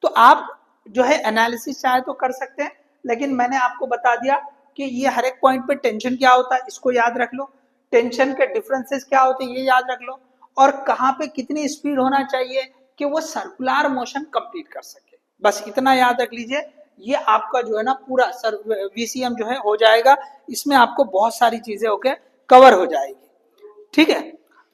तो आप जो है एनालिसिस चाहे तो कर सकते हैं, लेकिन मैंने आपको बता दिया कि ये हर एक पॉइंट पे टेंशन क्या होता है, इसको याद रख लो, टेंशन के डिफरेंसेस क्या होते हैं ये याद रख लो, और कहाँ पे कितनी स्पीड होना चाहिए कि वो सर्कुलर मोशन कंप्लीट कर सके, बस इतना याद रख लीजिए। ये आपका जो है ना पूरा VCM जो है हो जाएगा, इसमें आपको बहुत सारी चीजें ओके कवर हो जाएगी, ठीक है।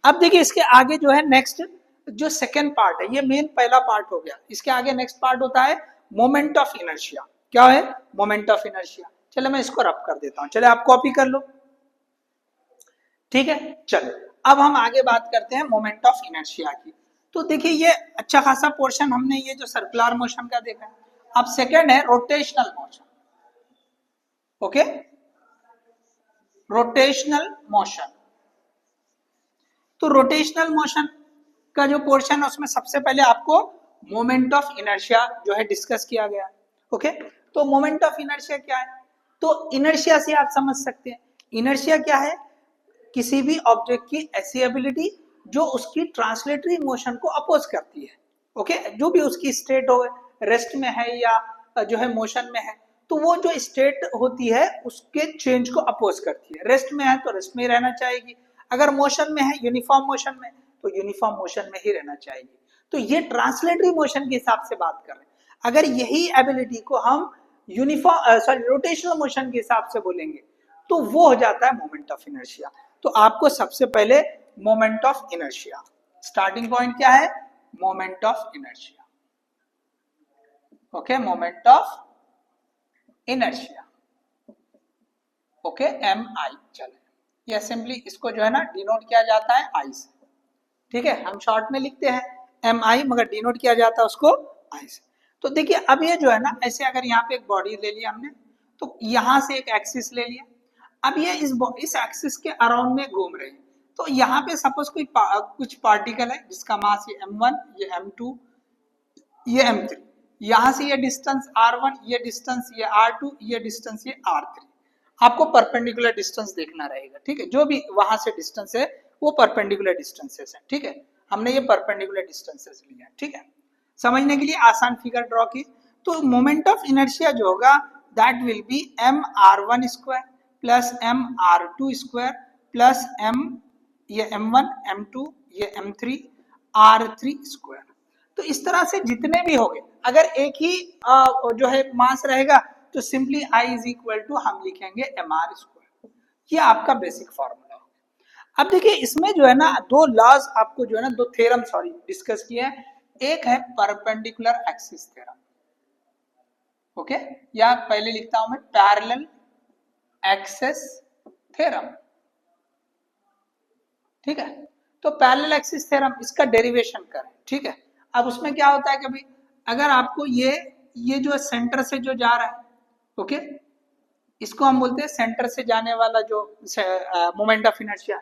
अब देखिए इसके आगे जो है नेक्स्ट जो सेकेंड पार्ट है, ये मेन पहला पार्ट हो गया, इसके आगे नेक्स्ट पार्ट होता है मोमेंट ऑफ इनर्शिया। क्या है मोमेंट ऑफ इनर्शिया, चलो मैं इसको रब कर देता हूं, चले आप कॉपी कर लो, ठीक है। चलो अब हम आगे बात करते हैं मोमेंट ऑफ इनर्शिया की। तो देखिए ये अच्छा खासा पोर्शन हमने ये जो सर्कुलर मोशन का देखा है। अब सेकेंड है rotational motion, okay, rotational motion. तो रोटेशनल मोशन का जो पोर्शन है उसमें सबसे पहले आपको मोमेंट ऑफ इनर्शिया जो है डिस्कस किया गया, ओके। तो मोमेंट ऑफ इनर्शिया क्या है, तो इनर्शिया से आप समझ सकते हैं इनर्शिया क्या है, किसी भी ऑब्जेक्ट की ऐसी एबिलिटी जो उसकी ट्रांसलेटरी मोशन को अपोज करती है, ओके, जो भी उसकी स्टेट हो, रेस्ट में है या जो है मोशन में है, तो वो जो स्टेट होती है उसके चेंज को अपोज करती है। रेस्ट में है तो रेस्ट में ही रहना चाहेगी, अगर मोशन में है यूनिफॉर्म मोशन में तो यूनिफॉर्म मोशन में ही रहना चाहेगी। तो ये ट्रांसलेटरी मोशन के हिसाब से बात कर रहे हैं। अगर यही एबिलिटी को हम रोटेशनल मोशन के हिसाब से बोलेंगे तो वो हो जाता है मोमेंट ऑफ इनर्शिया। तो आपको सबसे पहले moment of inertia, starting point क्या है, moment of inertia, okay, moment of inertia, okay, MI। चले ये सिंपली इसको जो है ना डिनोट किया जाता है I से, ठीक है, हम शॉर्ट में लिखते हैं MI मगर डिनोट किया जाता है उसको I से। तो देखिए अब ये जो है ना, ऐसे अगर यहाँ पे एक बॉडी ले लिया हमने, तो यहाँ से एक एक्सिस ले लिया, अब ये इस एक्सिस के अराउंड में घूम रहे हैं, तो यहाँ पे सपोज कोई कुछ पार्टिकल है जिसका मास ये M1, ये M2, ये M3, यहाँ से ये डिस्टेंस R1, ये डिस्टेंस ये R2, ये डिस्टेंस ये R3, आपको परपेंडिकुलर डिस्टेंस देखना रहेगा, ठीक है, जो भी वहां से डिस्टेंस है वो परपेंडिकुलर डिस्टेंसेस है, ठीक है, हमने ये परपेंडिकुलर डिस्टेंसेस लिया, ठीक है। समझने के लिए आसान फिगर ड्रॉ की, तो मोमेंट ऑफ इनर्शिया जो होगा that will B mr1 square plus mr2 square plus ये m1 m2 ये m3 r3 स्क्वायर। तो इस तरह से जितने भी होंगे, अगर एक ही जो है मास रहेगा तो simply I is equal to हम लिखेंगे mr स्क्वायर। ये आपका बेसिक फॉर्मूला होगा। अब देखिए इसमें जो है ना दो लॉज आपको जो है ना, दो थ्योरम सॉरी डिस्कस किए हैं। एक है परपेंडिकुलर एक्सिस थ्योरम, ओके, या पहले लिखता हूं मैं पैरेलल एक्सिस थ्योरम, ठीक है। तो पैरेलल एक्सिस थ्योरम इसका डेरिवेशन करें, ठीक है। अब उसमें क्या होता है कि भाई अगर आपको ये जो सेंटर से जो जा रहा है, ओके, इसको हम बोलते हैं सेंटर से जाने वाला जो मोमेंट ऑफ इनर्शिया,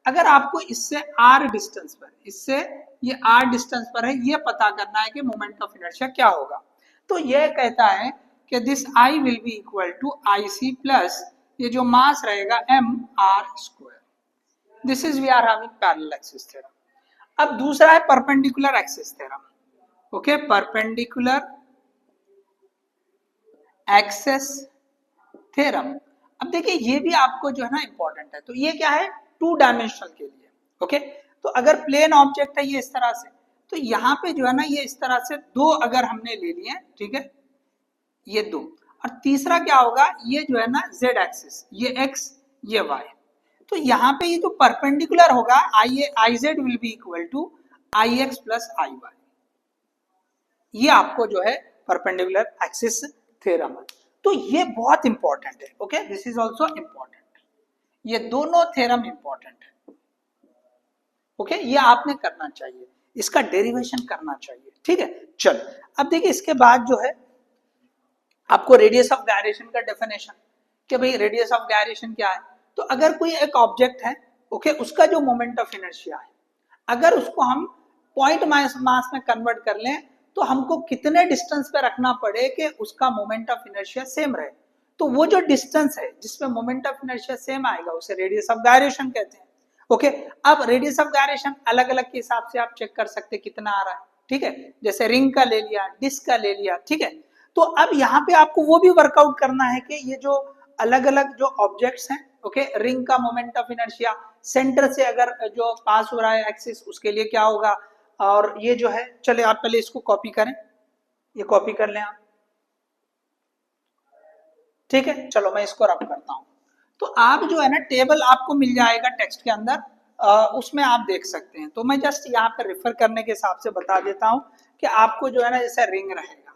अगर आपको इससे r डिस्टेंस पर, इससे ये r डिस्टेंस पर है, ये पता करना है कि मोमेंट ऑफ इनर्शिया क्या होगा, तो यह कहता है कि this I will be equal to I C plus ये जो मास रहेगा m r square. This is we are having parallel axis theorem. अब दूसरा है perpendicular axis theorem. Okay, perpendicular axis theorem. अब देखिए ये भी आपको जो है ना इंपॉर्टेंट है। तो ये क्या है, 2 डायमेंशनल के लिए। ओके, तो अगर प्लेन ऑब्जेक्ट है ये इस तरह से, तो यहाँ पे जो है ना ये इस तरह से 2 अगर हमने ले लिए, ठीक है, ये 2, और तीसरा क्या होगा, ये जो है ना z एक्सिस, ये x ये y। तो यहाँ पे ये जो परपेंडिकुलर होगा I z will be equal to I x plus I y. ये आपको जो है परपेंडिकुलर एक्सिस थ्योरम है। तो ये बहुत इंपॉर्टेंट है। Okay, this is also important. ये दोनों थ्योरम इंपॉर्टेंट है। ओके, ये आपने करना चाहिए, इसका डेरिवेशन करना चाहिए। ठीक है, चलो अब देखिए इसके बाद जो है आपको रेडियस ऑफ गायरेशन का डेफिनेशन, कि भाई रेडियस ऑफ गायरेशन क्या है। तो अगर कोई एक ऑब्जेक्ट है, ओके, उसका जो मोमेंट ऑफ इनर्शिया है, अगर उसको हम पॉइंट मास में कन्वर्ट कर लें, तो हमको कितने डिस्टेंस पे रखना पड़े कि उसका मोमेंट ऑफ इनर्शिया सेम रहे। तो वो जो डिस्टेंस है जिसमें मोमेंट ऑफ इनर्शिया सेम आएगा उसे रेडियस ऑफ गायरेशन कहते हैं। ओके, अब रेडियस ऑफ गायरेशन अलग अलग के हिसाब से आप चेक कर सकते कितना आ रहा है। ठीक है, जैसे रिंग का ले लिया, डिस्क का ले लिया। ठीक है, तो अब यहाँ पे आपको वो भी वर्कआउट करना है कि ये जो अलग अलग जो ऑब्जेक्ट्स हैं, ओके, रिंग का मोमेंट ऑफ इनर्शिया सेंटर से अगर जो पास हो रहा है एक्सिस उसके लिए क्या होगा, और ये जो है, चले आप पहले इसको कॉपी करें, ये कॉपी कर लें आप। ठीक है, चलो मैं इसको रब करता हूं। तो आप जो है ना टेबल आपको मिल जाएगा टेक्स्ट के अंदर, उसमें आप देख सकते हैं। तो मैं जस्ट यहाँ पर रेफर करने के हिसाब से बता देता हूं कि आपको जो है ना जैसे रिंग रहेगा,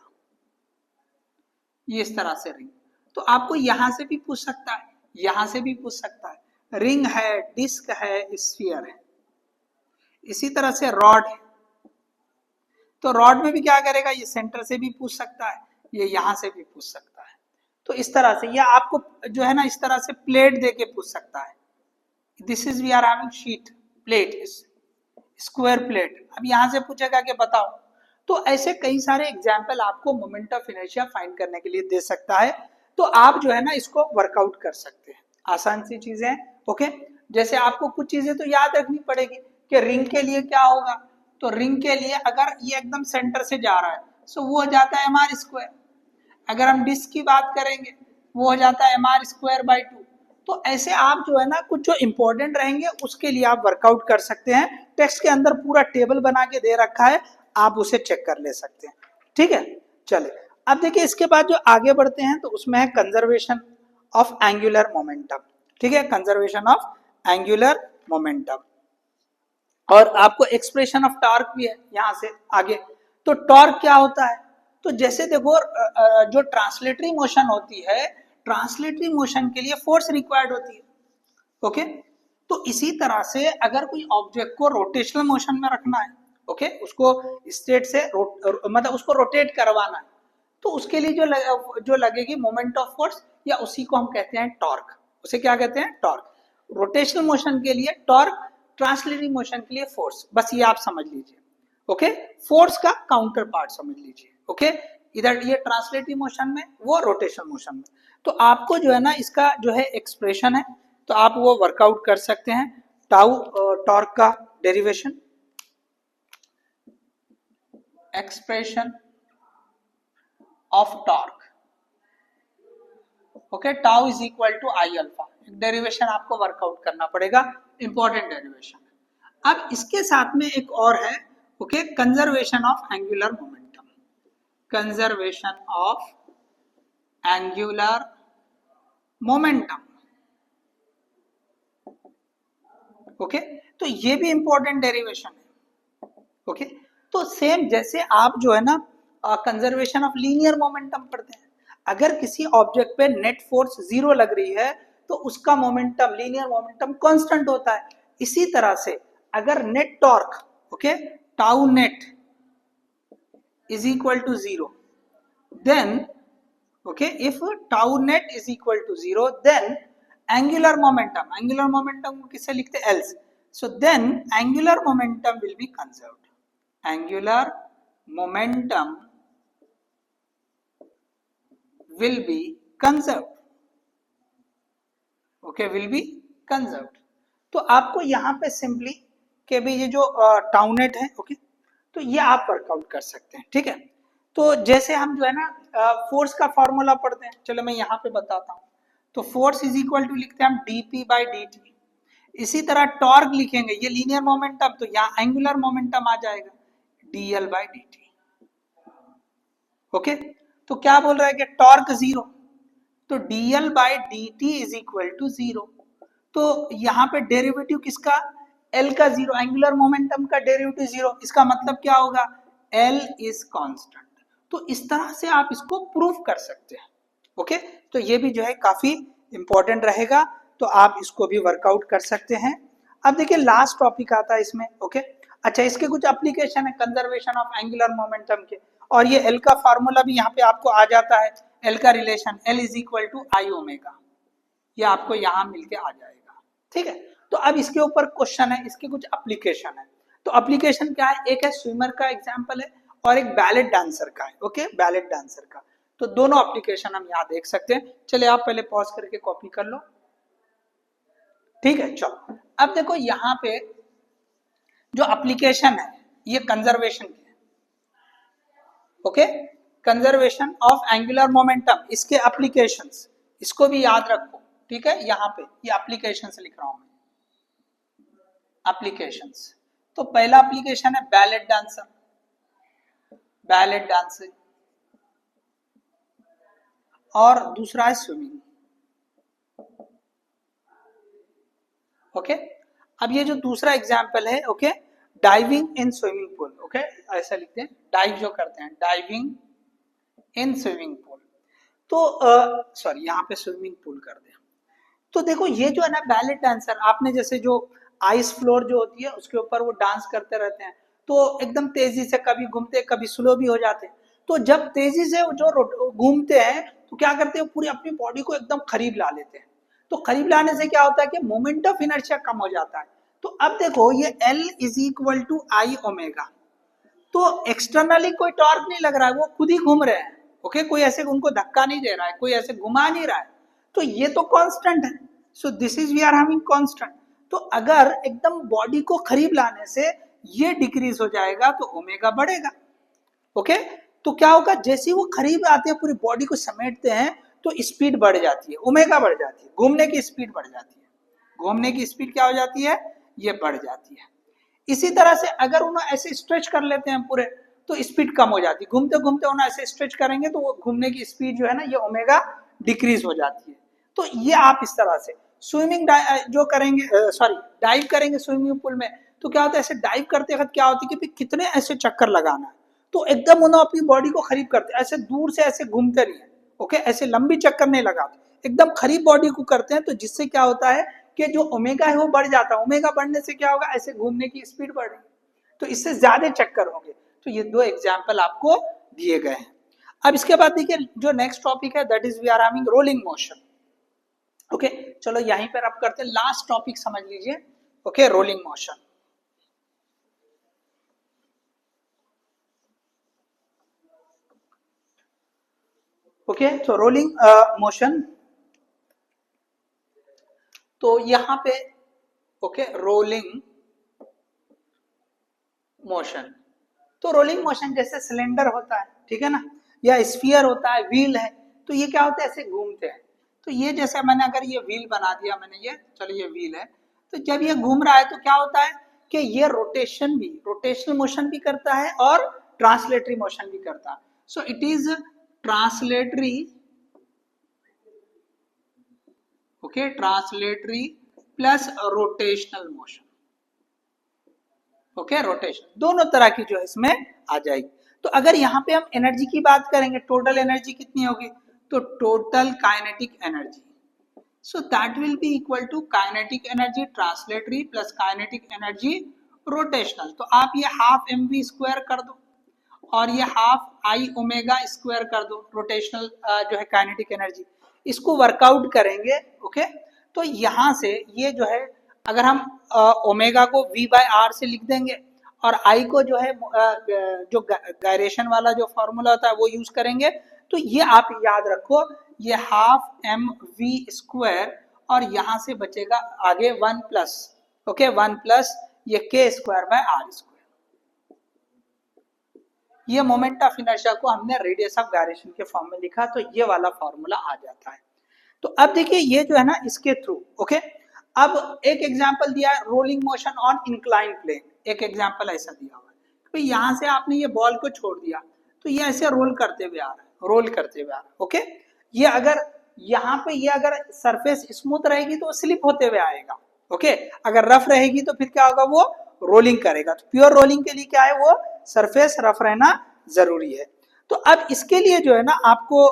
ये इस तरह से रिंग, तो आपको यहां से भी पूछ सकता है, यहां से भी पूछ सकता है। रिंग है, डिस्क है, स्फीयर है। इसी तरह से रॉड है, तो रॉड में भी क्या करेगा, ये सेंटर से भी पूछ सकता है, ये यहां से भी पूछ सकता है। तो इस तरह से, या आपको जो है ना इस तरह से प्लेट दे के पूछ सकता है। This is we are having sheet plate, square plate. अब यहां से पूछेगा कि बताओ। तो ऐसे कई सारे एग्जाम्पल आपको मोमेंट ऑफ इनर्शिया फाइंड करने के लिए दे सकता है। तो आप जो है ना इसको वर्कआउट कर सकते हैं, आसान सी चीजें। ओके, जैसे आपको कुछ चीजें तो याद रखनी पड़ेगी कि रिंग के लिए क्या होगा। तो रिंग के लिए अगर ये एकदम सेंटर से जा रहा है तो वो हो जाता है एम आर स्क्वायर। अगर हम डिस्क की बात करेंगे वो हो जाता है एम आर स्क्वायर बाई 2। तो ऐसे आप जो है ना कुछ जो इंपॉर्टेंट रहेंगे उसके लिए आप वर्कआउट कर सकते हैं। टेक्स्ट के अंदर पूरा टेबल बना के दे रखा है, आप उसे चेक कर ले सकते हैं। ठीक है, चले अब देखिए इसके बाद जो आगे बढ़ते हैं तो उसमें है कंजर्वेशन ऑफ एंगुलर मोमेंटम। ठीक है, कंजर्वेशन ऑफ एंगुलर मोमेंटम। और आपको एक्सप्रेशन ऑफ टॉर्क भी है यहां से आगे। तो टॉर्क क्या होता है, तो जैसे देखो जो ट्रांसलेटरी मोशन होती है, ट्रांसलेटरी मोशन के लिए फोर्स रिक्वायर्ड होती है। ओके, तो इसी तरह से अगर कोई ऑब्जेक्ट को रोटेशनल मोशन में रखना है, ओके, उसको स्टेट से मतलब उसको रोटेट करवाना है, तो उसके लिए जो लगेगी मोमेंट ऑफ फोर्स, या उसी को हम कहते हैं टॉर्क। उसे क्या कहते हैं, टॉर्क। रोटेशनल मोशन के लिए टॉर्क, ट्रांसलेटरी मोशन के लिए फोर्स। बस ये आप समझ लीजिए। ओके, फोर्स का काउंटर पार्ट समझ लीजिए। ओके, इधर ये ट्रांसलेटरी मोशन में, वो रोटेशनल मोशन में। तो आपको जो है ना इसका जो है एक्सप्रेशन है, तो आप वो वर्कआउट कर सकते हैं। टाउ टॉर्क का derivation, expression of torque. Okay, tau is equal to I alpha. Derivation आपको वर्कआउट करना पड़ेगा, इंपॉर्टेंट डेरिवेशन। अब इसके साथ में एक और है, okay, conservation of angular momentum. Conservation of angular momentum. Okay, तो ये भी इंपॉर्टेंट डेरिवेशन है। ओके, तो सेम जैसे आप जो है ना कंजर्वेशन ऑफ लीनियर मोमेंटम पढ़ते हैं। अगर किसी ऑब्जेक्ट पे नेट फोर्स 0 लग रही है तो उसका मोमेंटम, लीनियर मोमेंटम कांस्टेंट होता है। इसी तरह से अगर net torque, okay, tau net is equal to 0, then okay, if tau net is equal to 0, then angular momentum को किससे लिखते हैं, L. So then angular momentum will be conserved. Angular momentum will be conserved. Okay, will be conserved. तो आपको यहाँ पे simply के भी ये जो टाउनेट है, ओके, तो ये आप वर्कआउट कर सकते हैं. ठीक है, तो जैसे हम जो है ना फोर्स का फॉर्मूला पढ़ते हैं, चलो मैं यहाँ पे बताता हूँ. तो फोर्स इज इक्वल टू लिखते हैं हम dp बाई dt. इसी तरह टॉर्क लिखेंगे, ये लीनियर मोमेंटम, तो यहाँ एंगुलर मोमेंटम आ जाएगा dl बाई dt. ओके, तो क्या बोल रहा है कि टॉर्क जीरो, तो dl by dt is equal to zero. तो यहाँ पे डेरिवेटिव किसका, L का जीरो, एंगुलर मोमेंटम का डेरिवेटिव जीरो, इसका मतलब क्या होगा, L इज कांस्टेंट. तो इस तरह से आप इसको प्रूफ कर सकते हैं. ओके, तो ये भी जो है काफी इंपॉर्टेंट रहेगा, तो आप इसको भी वर्कआउट कर सकते हैं. अब देखिए लास्ट टॉपिक आता है इसमें. ओके, अच्छा, इसके कुछ एप्लीकेशन है कंजर्वेशन ऑफ एंगुलर मोमेंटम के, और ये L का फार्मूला भी यहाँ पे आपको आ जाता है. L का relation L is equal to I omega, ये आपको यहाँ मिलके आ जाएगा. ठीक है, तो अब इसके ऊपर क्वेश्चन है, इसके कुछ एप्लीकेशन है. तो एप्लीकेशन क्या है, एक है स्विमर का एग्जांपल है और एक बैलेट डांसर का है. ओके, बैलेट डांसर का, तो दोनों एप्लीकेशन हम यहाँ देख सकते हैं. चलिए आप पहले पॉज करके कॉपी कर लो. ठीक है, चलो अब देखो यहाँ पे जो एप्लीकेशन है ये कंजर्वेशन की है. Okay, conservation of angular momentum, इसके एप्लीकेशंस, इसको भी याद रखो. ठीक है, यहाँ पे ये एप्लीकेशंस लिख रहा हूं मैं, एप्लीकेशंस. तो पहला एप्लीकेशन है बैलेट डांसर, बैलेट डांसिंग, और दूसरा है स्विमिंग. ओके, अब ये जो दूसरा एग्जाम्पल है, okay, diving in swimming pool. Okay, ऐसा लिखते हैं, डाइव जो करते हैं, डाइविंग इन स्विमिंग पूल. तो सॉरी, यहाँ पे स्विमिंग पूल कर दें. तो देखो ये जो है ना बैलेट डांसर, आपने जैसे जो आइस फ्लोर जो होती है उसके ऊपर वो डांस करते रहते हैं, तो एकदम तेजी से कभी घूमते कभी स्लो भी हो जाते हैं. तो जब तेजी से जो घूमते हैं तो क्या करते हैं, पूरी अपनी बॉडी को एकदम करीब ला लेते हैं. तो करीब लाने से क्या होता है कि मोमेंट ऑफ इनर्शिया कम हो जाता है. तो अब देखो ये L is equal to I omega, तो एक्सटर्नली कोई टॉर्क नहीं लग रहा है, वो खुद ही घूम रहे हैं. ओके, कोई ऐसे उनको धक्का नहीं दे रहा है, कोई ऐसे घुमा नहीं रहा है, तो ये तो कांस्टेंट है. So this is we are having constant. तो अगर एकदम बॉडी को करीब लाने से ये डिक्रीज हो जाएगा तो ओमेगा बढ़ेगा. ओके, तो क्या होगा, जैसे वो करीब आते हैं पूरी बॉडी को समेटते हैं तो स्पीड बढ़ जाती है, ओमेगा बढ़ जाती है, घूमने की स्पीड बढ़ जाती है. घूमने की स्पीड क्या हो जाती है, ये बढ़ जाती है. इसी तरह से अगर उन्हें ऐसे स्ट्रेच कर लेते हैं पूरे, तो स्पीड कम हो जाती है. घूमते घूमते उन्हें ऐसे स्ट्रेच करेंगे तो वो घूमने की स्पीड जो है ना, ये ओमेगा डिक्रीज हो जाती है. तो ये आप इस तरह से स्विमिंग जो करेंगे, सॉरी डाइव करेंगे स्विमिंग पूल में, तो क्या होता है, ऐसे डाइव करते वक्त क्या होता है कि कितने ऐसे चक्कर लगाना है, तो एकदम उन्हें अपनी बॉडी को करीब करते हैं, ऐसे दूर से ऐसे घूमते नहीं है. ओके, ऐसे लंबी चक्कर नहीं लगाते, एकदम करीब बॉडी को करते हैं. तो जिससे क्या होता है कि जो ओमेगा है वो बढ़ जाता है. ओमेगा बढ़ने से क्या होगा, ऐसे घूमने की स्पीड बढ़ रही, तो इससे ज्यादा चक्कर होंगे. तो ये दो एग्जाम्पल आपको दिए गए हैं. अब इसके बाद देखिए जो नेक्स्ट टॉपिक है, that is we are having rolling motion. Okay, चलो यहीं पर आप करते हैं, लास्ट टॉपिक समझ लीजिए. Okay, rolling motion. ओके, तो रोलिंग मोशन, तो यहां पे ओके रोलिंग मोशन, तो रोलिंग मोशन जैसे सिलेंडर होता है, ठीक है ना, या स्फीयर होता है, व्हील है, तो ये क्या होता है, ऐसे घूमते हैं. तो ये जैसे मैंने अगर ये व्हील बना दिया मैंने, ये चलो ये व्हील है, तो जब ये घूम रहा है तो क्या होता है कि ये रोटेशन भी, रोटेशनल मोशन भी करता है और ट्रांसलेटरी मोशन भी करता है. So it is translatory, okay, translatory plus rotational motion. Okay, rotation दोनों तरह की जो है इसमें आ जाएगी. तो अगर यहाँ पे हम एनर्जी की बात करेंगे, टोटल एनर्जी कितनी होगी, तो total kinetic energy, so that will be equal to kinetic energy translatory plus kinetic energy rotational. तो आप ये हाफ mv स्क्वायर कर दो और ये हाफ आई ओमेगा स्क्वायर कर दो, रोटेशनल जो है काइनेटिक एनर्जी, इसको वर्कआउट करेंगे. ओके, तो यहाँ से ये जो है, अगर हम ओमेगा को v बाय आर से लिख देंगे और आई को जो है जो गायरेशन वाला जो फॉर्मूला होता है वो यूज करेंगे, तो ये आप याद रखो, ये हाफ mv² और यहां से बचेगा आगे 1 प्लस, ओके 1 प्लस ये k²/r²। ये मोमेंट ऑफ इनर्शिया को हमने रेडियस ऑफ गायरेशन के फॉर्म में लिखा, तो ये वाला फॉर्मूला आ जाता है। तो अब देखिए ये जो है ना इसके थ्रू, ओके अब एक एग्जांपल दिया है rolling motion on incline plane, एक एग्जांपल ऐसा दिया हुआ है तो यहां से आपने ये बॉल को छोड़ दिया तो ये ऐसे रोल करते हुए आ रहा है, रोल करते हुए आ रहा है, ओके ये अगर यहाँ पे ये अगर सरफेस स्मूथ रहेगी तो स्लिप होते हुए आएगा, ओके अगर रफ रहेगी तो फिर क्या होगा, वो रोलिंग करेगा। तो प्योर रोलिंग के लिए क्या है, वो सरफेस रफ रहना जरूरी है। तो अब इसके लिए जो है ना आपको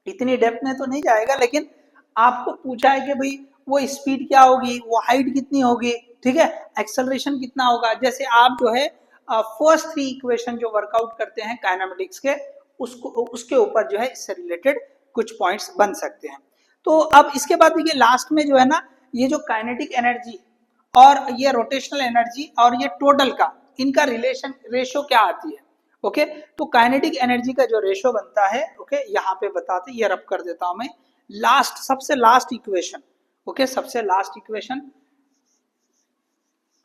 इतनी डेप्थ में तो नहीं जाएगा, लेकिन आपको पूछा है कि भाई वो स्पीड क्या होगी, वो हाइट कितनी होगी, ठीक है एक्सेलरेशन कितना होगा। जैसे आप जो है फर्स्ट 3 इक्वेशन जो वर्कआउट करते हैं काइनेमेटिक्स के, उसके ऊपर जो है इससे रिलेटेड कुछ पॉइंट्स बन सकते हैं। तो अब इसके बाद देखिए लास्ट में जो है ना ये जो काइनेटिक एनर्जी और ये रोटेशनल एनर्जी और ये टोटल का इनका रिलेशन रेशो क्या आती है, ओके तो काइनेटिक एनर्जी का जो रेशो बनता है, ओके यहाँ पे बताते, ये रब कर देता हूं मैं, लास्ट सबसे लास्ट इक्वेशन, ओके सबसे लास्ट इक्वेशन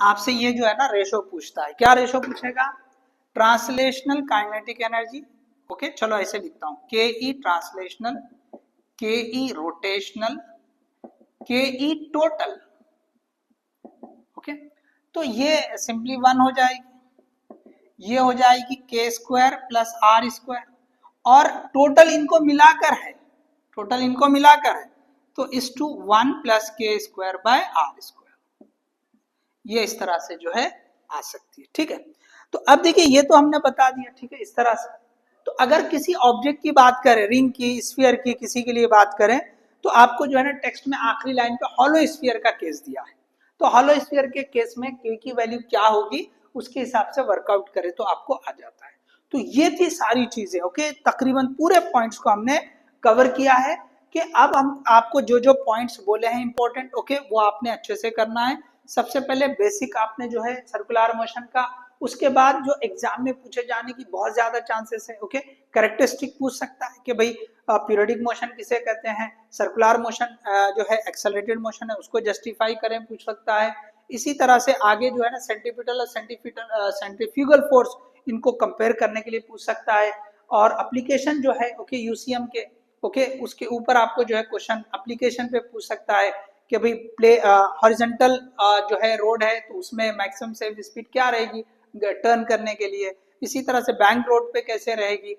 आपसे ये जो है ना रेशो पूछता है। क्या रेशो पूछेगा, ट्रांसलेशनल काइनेटिक एनर्जी, ओके चलो ऐसे लिखता हूं, के ई ट्रांसलेशनल, के ई रोटेशनल, के ई टोटल, ओके तो ये सिंपली 1 हो जाएगी, ये हो जाएगी k² प्लस r², और टोटल इनको मिलाकर है, टोटल इनको मिलाकर है तो इस टू 1 प्लस k²/r², ये इस तरह से जो है आ सकती है, ठीक है। तो अब देखिए ये तो हमने बता दिया, ठीक है इस तरह से। तो अगर किसी ऑब्जेक्ट की बात करें, रिंग की, स्फीयर की, किसी के लिए बात करें तो आपको जो है ना टेक्स्ट में आखिरी लाइन पे हॉलो स्फीयर का केस दिया है, तो हॉलो स्फीयर के केस में k की वैल्यू क्या होगी उसके हिसाब से वर्कआउट करें तो आपको आ जाता है। तो ये थी सारी चीजें, ओके तकरीबन पूरे पॉइंट्स को हमने कवर किया है कि अब हम आपको जो जो पॉइंट्स बोले हैं इंपॉर्टेंट, ओके वो आपने अच्छे से करना है। सबसे पहले बेसिक आपने जो है सर्कुलर मोशन का, उसके बाद जो एग्जाम में पूछे जाने की बहुत ज्यादा चांसेस है, ओके कैरेक्टरिस्टिक पूछ सकता है कि भाई पीरियडिक मोशन किसे कहते हैं, सर्कुलर मोशन जो है एक्सेलरेटेड मोशन है उसको जस्टिफाई करें पूछ सकता है। इसी तरह से आगे जो है ना सेंट्रीपिटल और सेंट्रीफ्यूगल फोर्स इनको कंपेयर करने के लिए पूछ सकता है। और एप्लीकेशन जो है ओके यूसीएम के, ओके उसके ऊपर आपको जो है क्वेश्चन एप्लीकेशन पे पूछ सकता है कि भाई प्ले हॉरिजॉन्टल जो है रोड है तो उसमें मैक्सिमम सेफ स्पीड क्या रहेगी टर्न करने के लिए। इसी तरह से बैंक रोड पे कैसे रहेगी।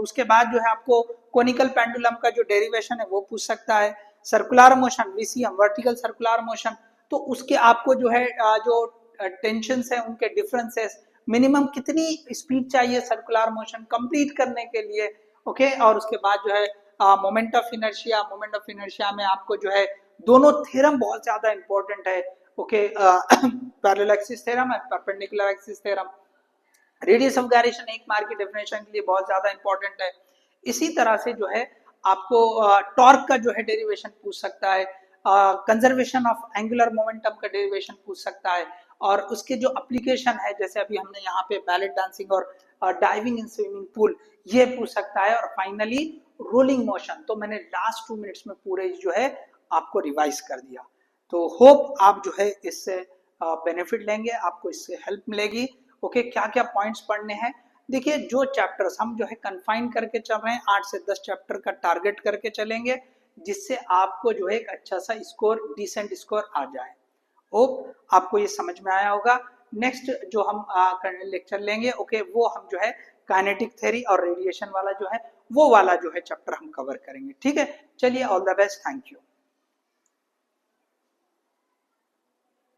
उसके बाद जो है आपको कोनिकल पेंडुलम का जो डेरिवेशन है वो पूछ सकता है। Circular motion VCM vertical circular motion, तो उसके आपको जो है जो टेंशंस है उनके डिफरेंसेस, मिनिमम कितनी स्पीड चाहिए सर्कुलर मोशन कंप्लीट करने के लिए, ओके और उसके बाद जो है moment of inertia, moment of inertia में आपको जो है दोनों थ्योरम बहुत ज्यादा इंपॉर्टेंट है, ओके पैरेलल एक्सिस थ्योरम और perpendicular axis theorem. Radius of gyration एक मार्क की डेफिनेशन के लिए बहुत ज्यादा इंपॉर्टेंट है। इसी तरह से जो है आपको टॉर्क का जो है डेरिवेशन पूछ सकता है, कंजर्वेशन ऑफ एंगुलर मोमेंटम का डेरिवेशन पूछ सकता है, और उसके जो एप्लीकेशन है जैसे अभी हमने यहाँ पे बैलेट डांसिंग और डाइविंग इन स्विमिंग पूल ये पूछ सकता है। और फाइनली रोलिंग मोशन, तो मैंने लास्ट 2 मिनट्स में पूरे जो है आपको रिवाइज कर दिया। तो होप आप जो है इससे बेनिफिट लेंगे, आपको इससे हेल्प मिलेगी। ओके क्या क्या पॉइंट्स पढ़ने हैं, देखिए जो चैप्टर्स हम जो है कंफाइन करके चल रहे हैं 8 से 10 चैप्टर का टारगेट करके चलेंगे, जिससे आपको जो है एक अच्छा सा स्कोर, डिसेंट स्कोर आ जाए। होप आपको ये समझ में आया होगा। नेक्स्ट जो हम लेक्चर लेंगे ओके वो हम जो है काइनेटिक थ्योरी और रेडिएशन वाला जो है वो वाला जो है चैप्टर हम कवर करेंगे। ठीक है, चलिए all the best, thank you.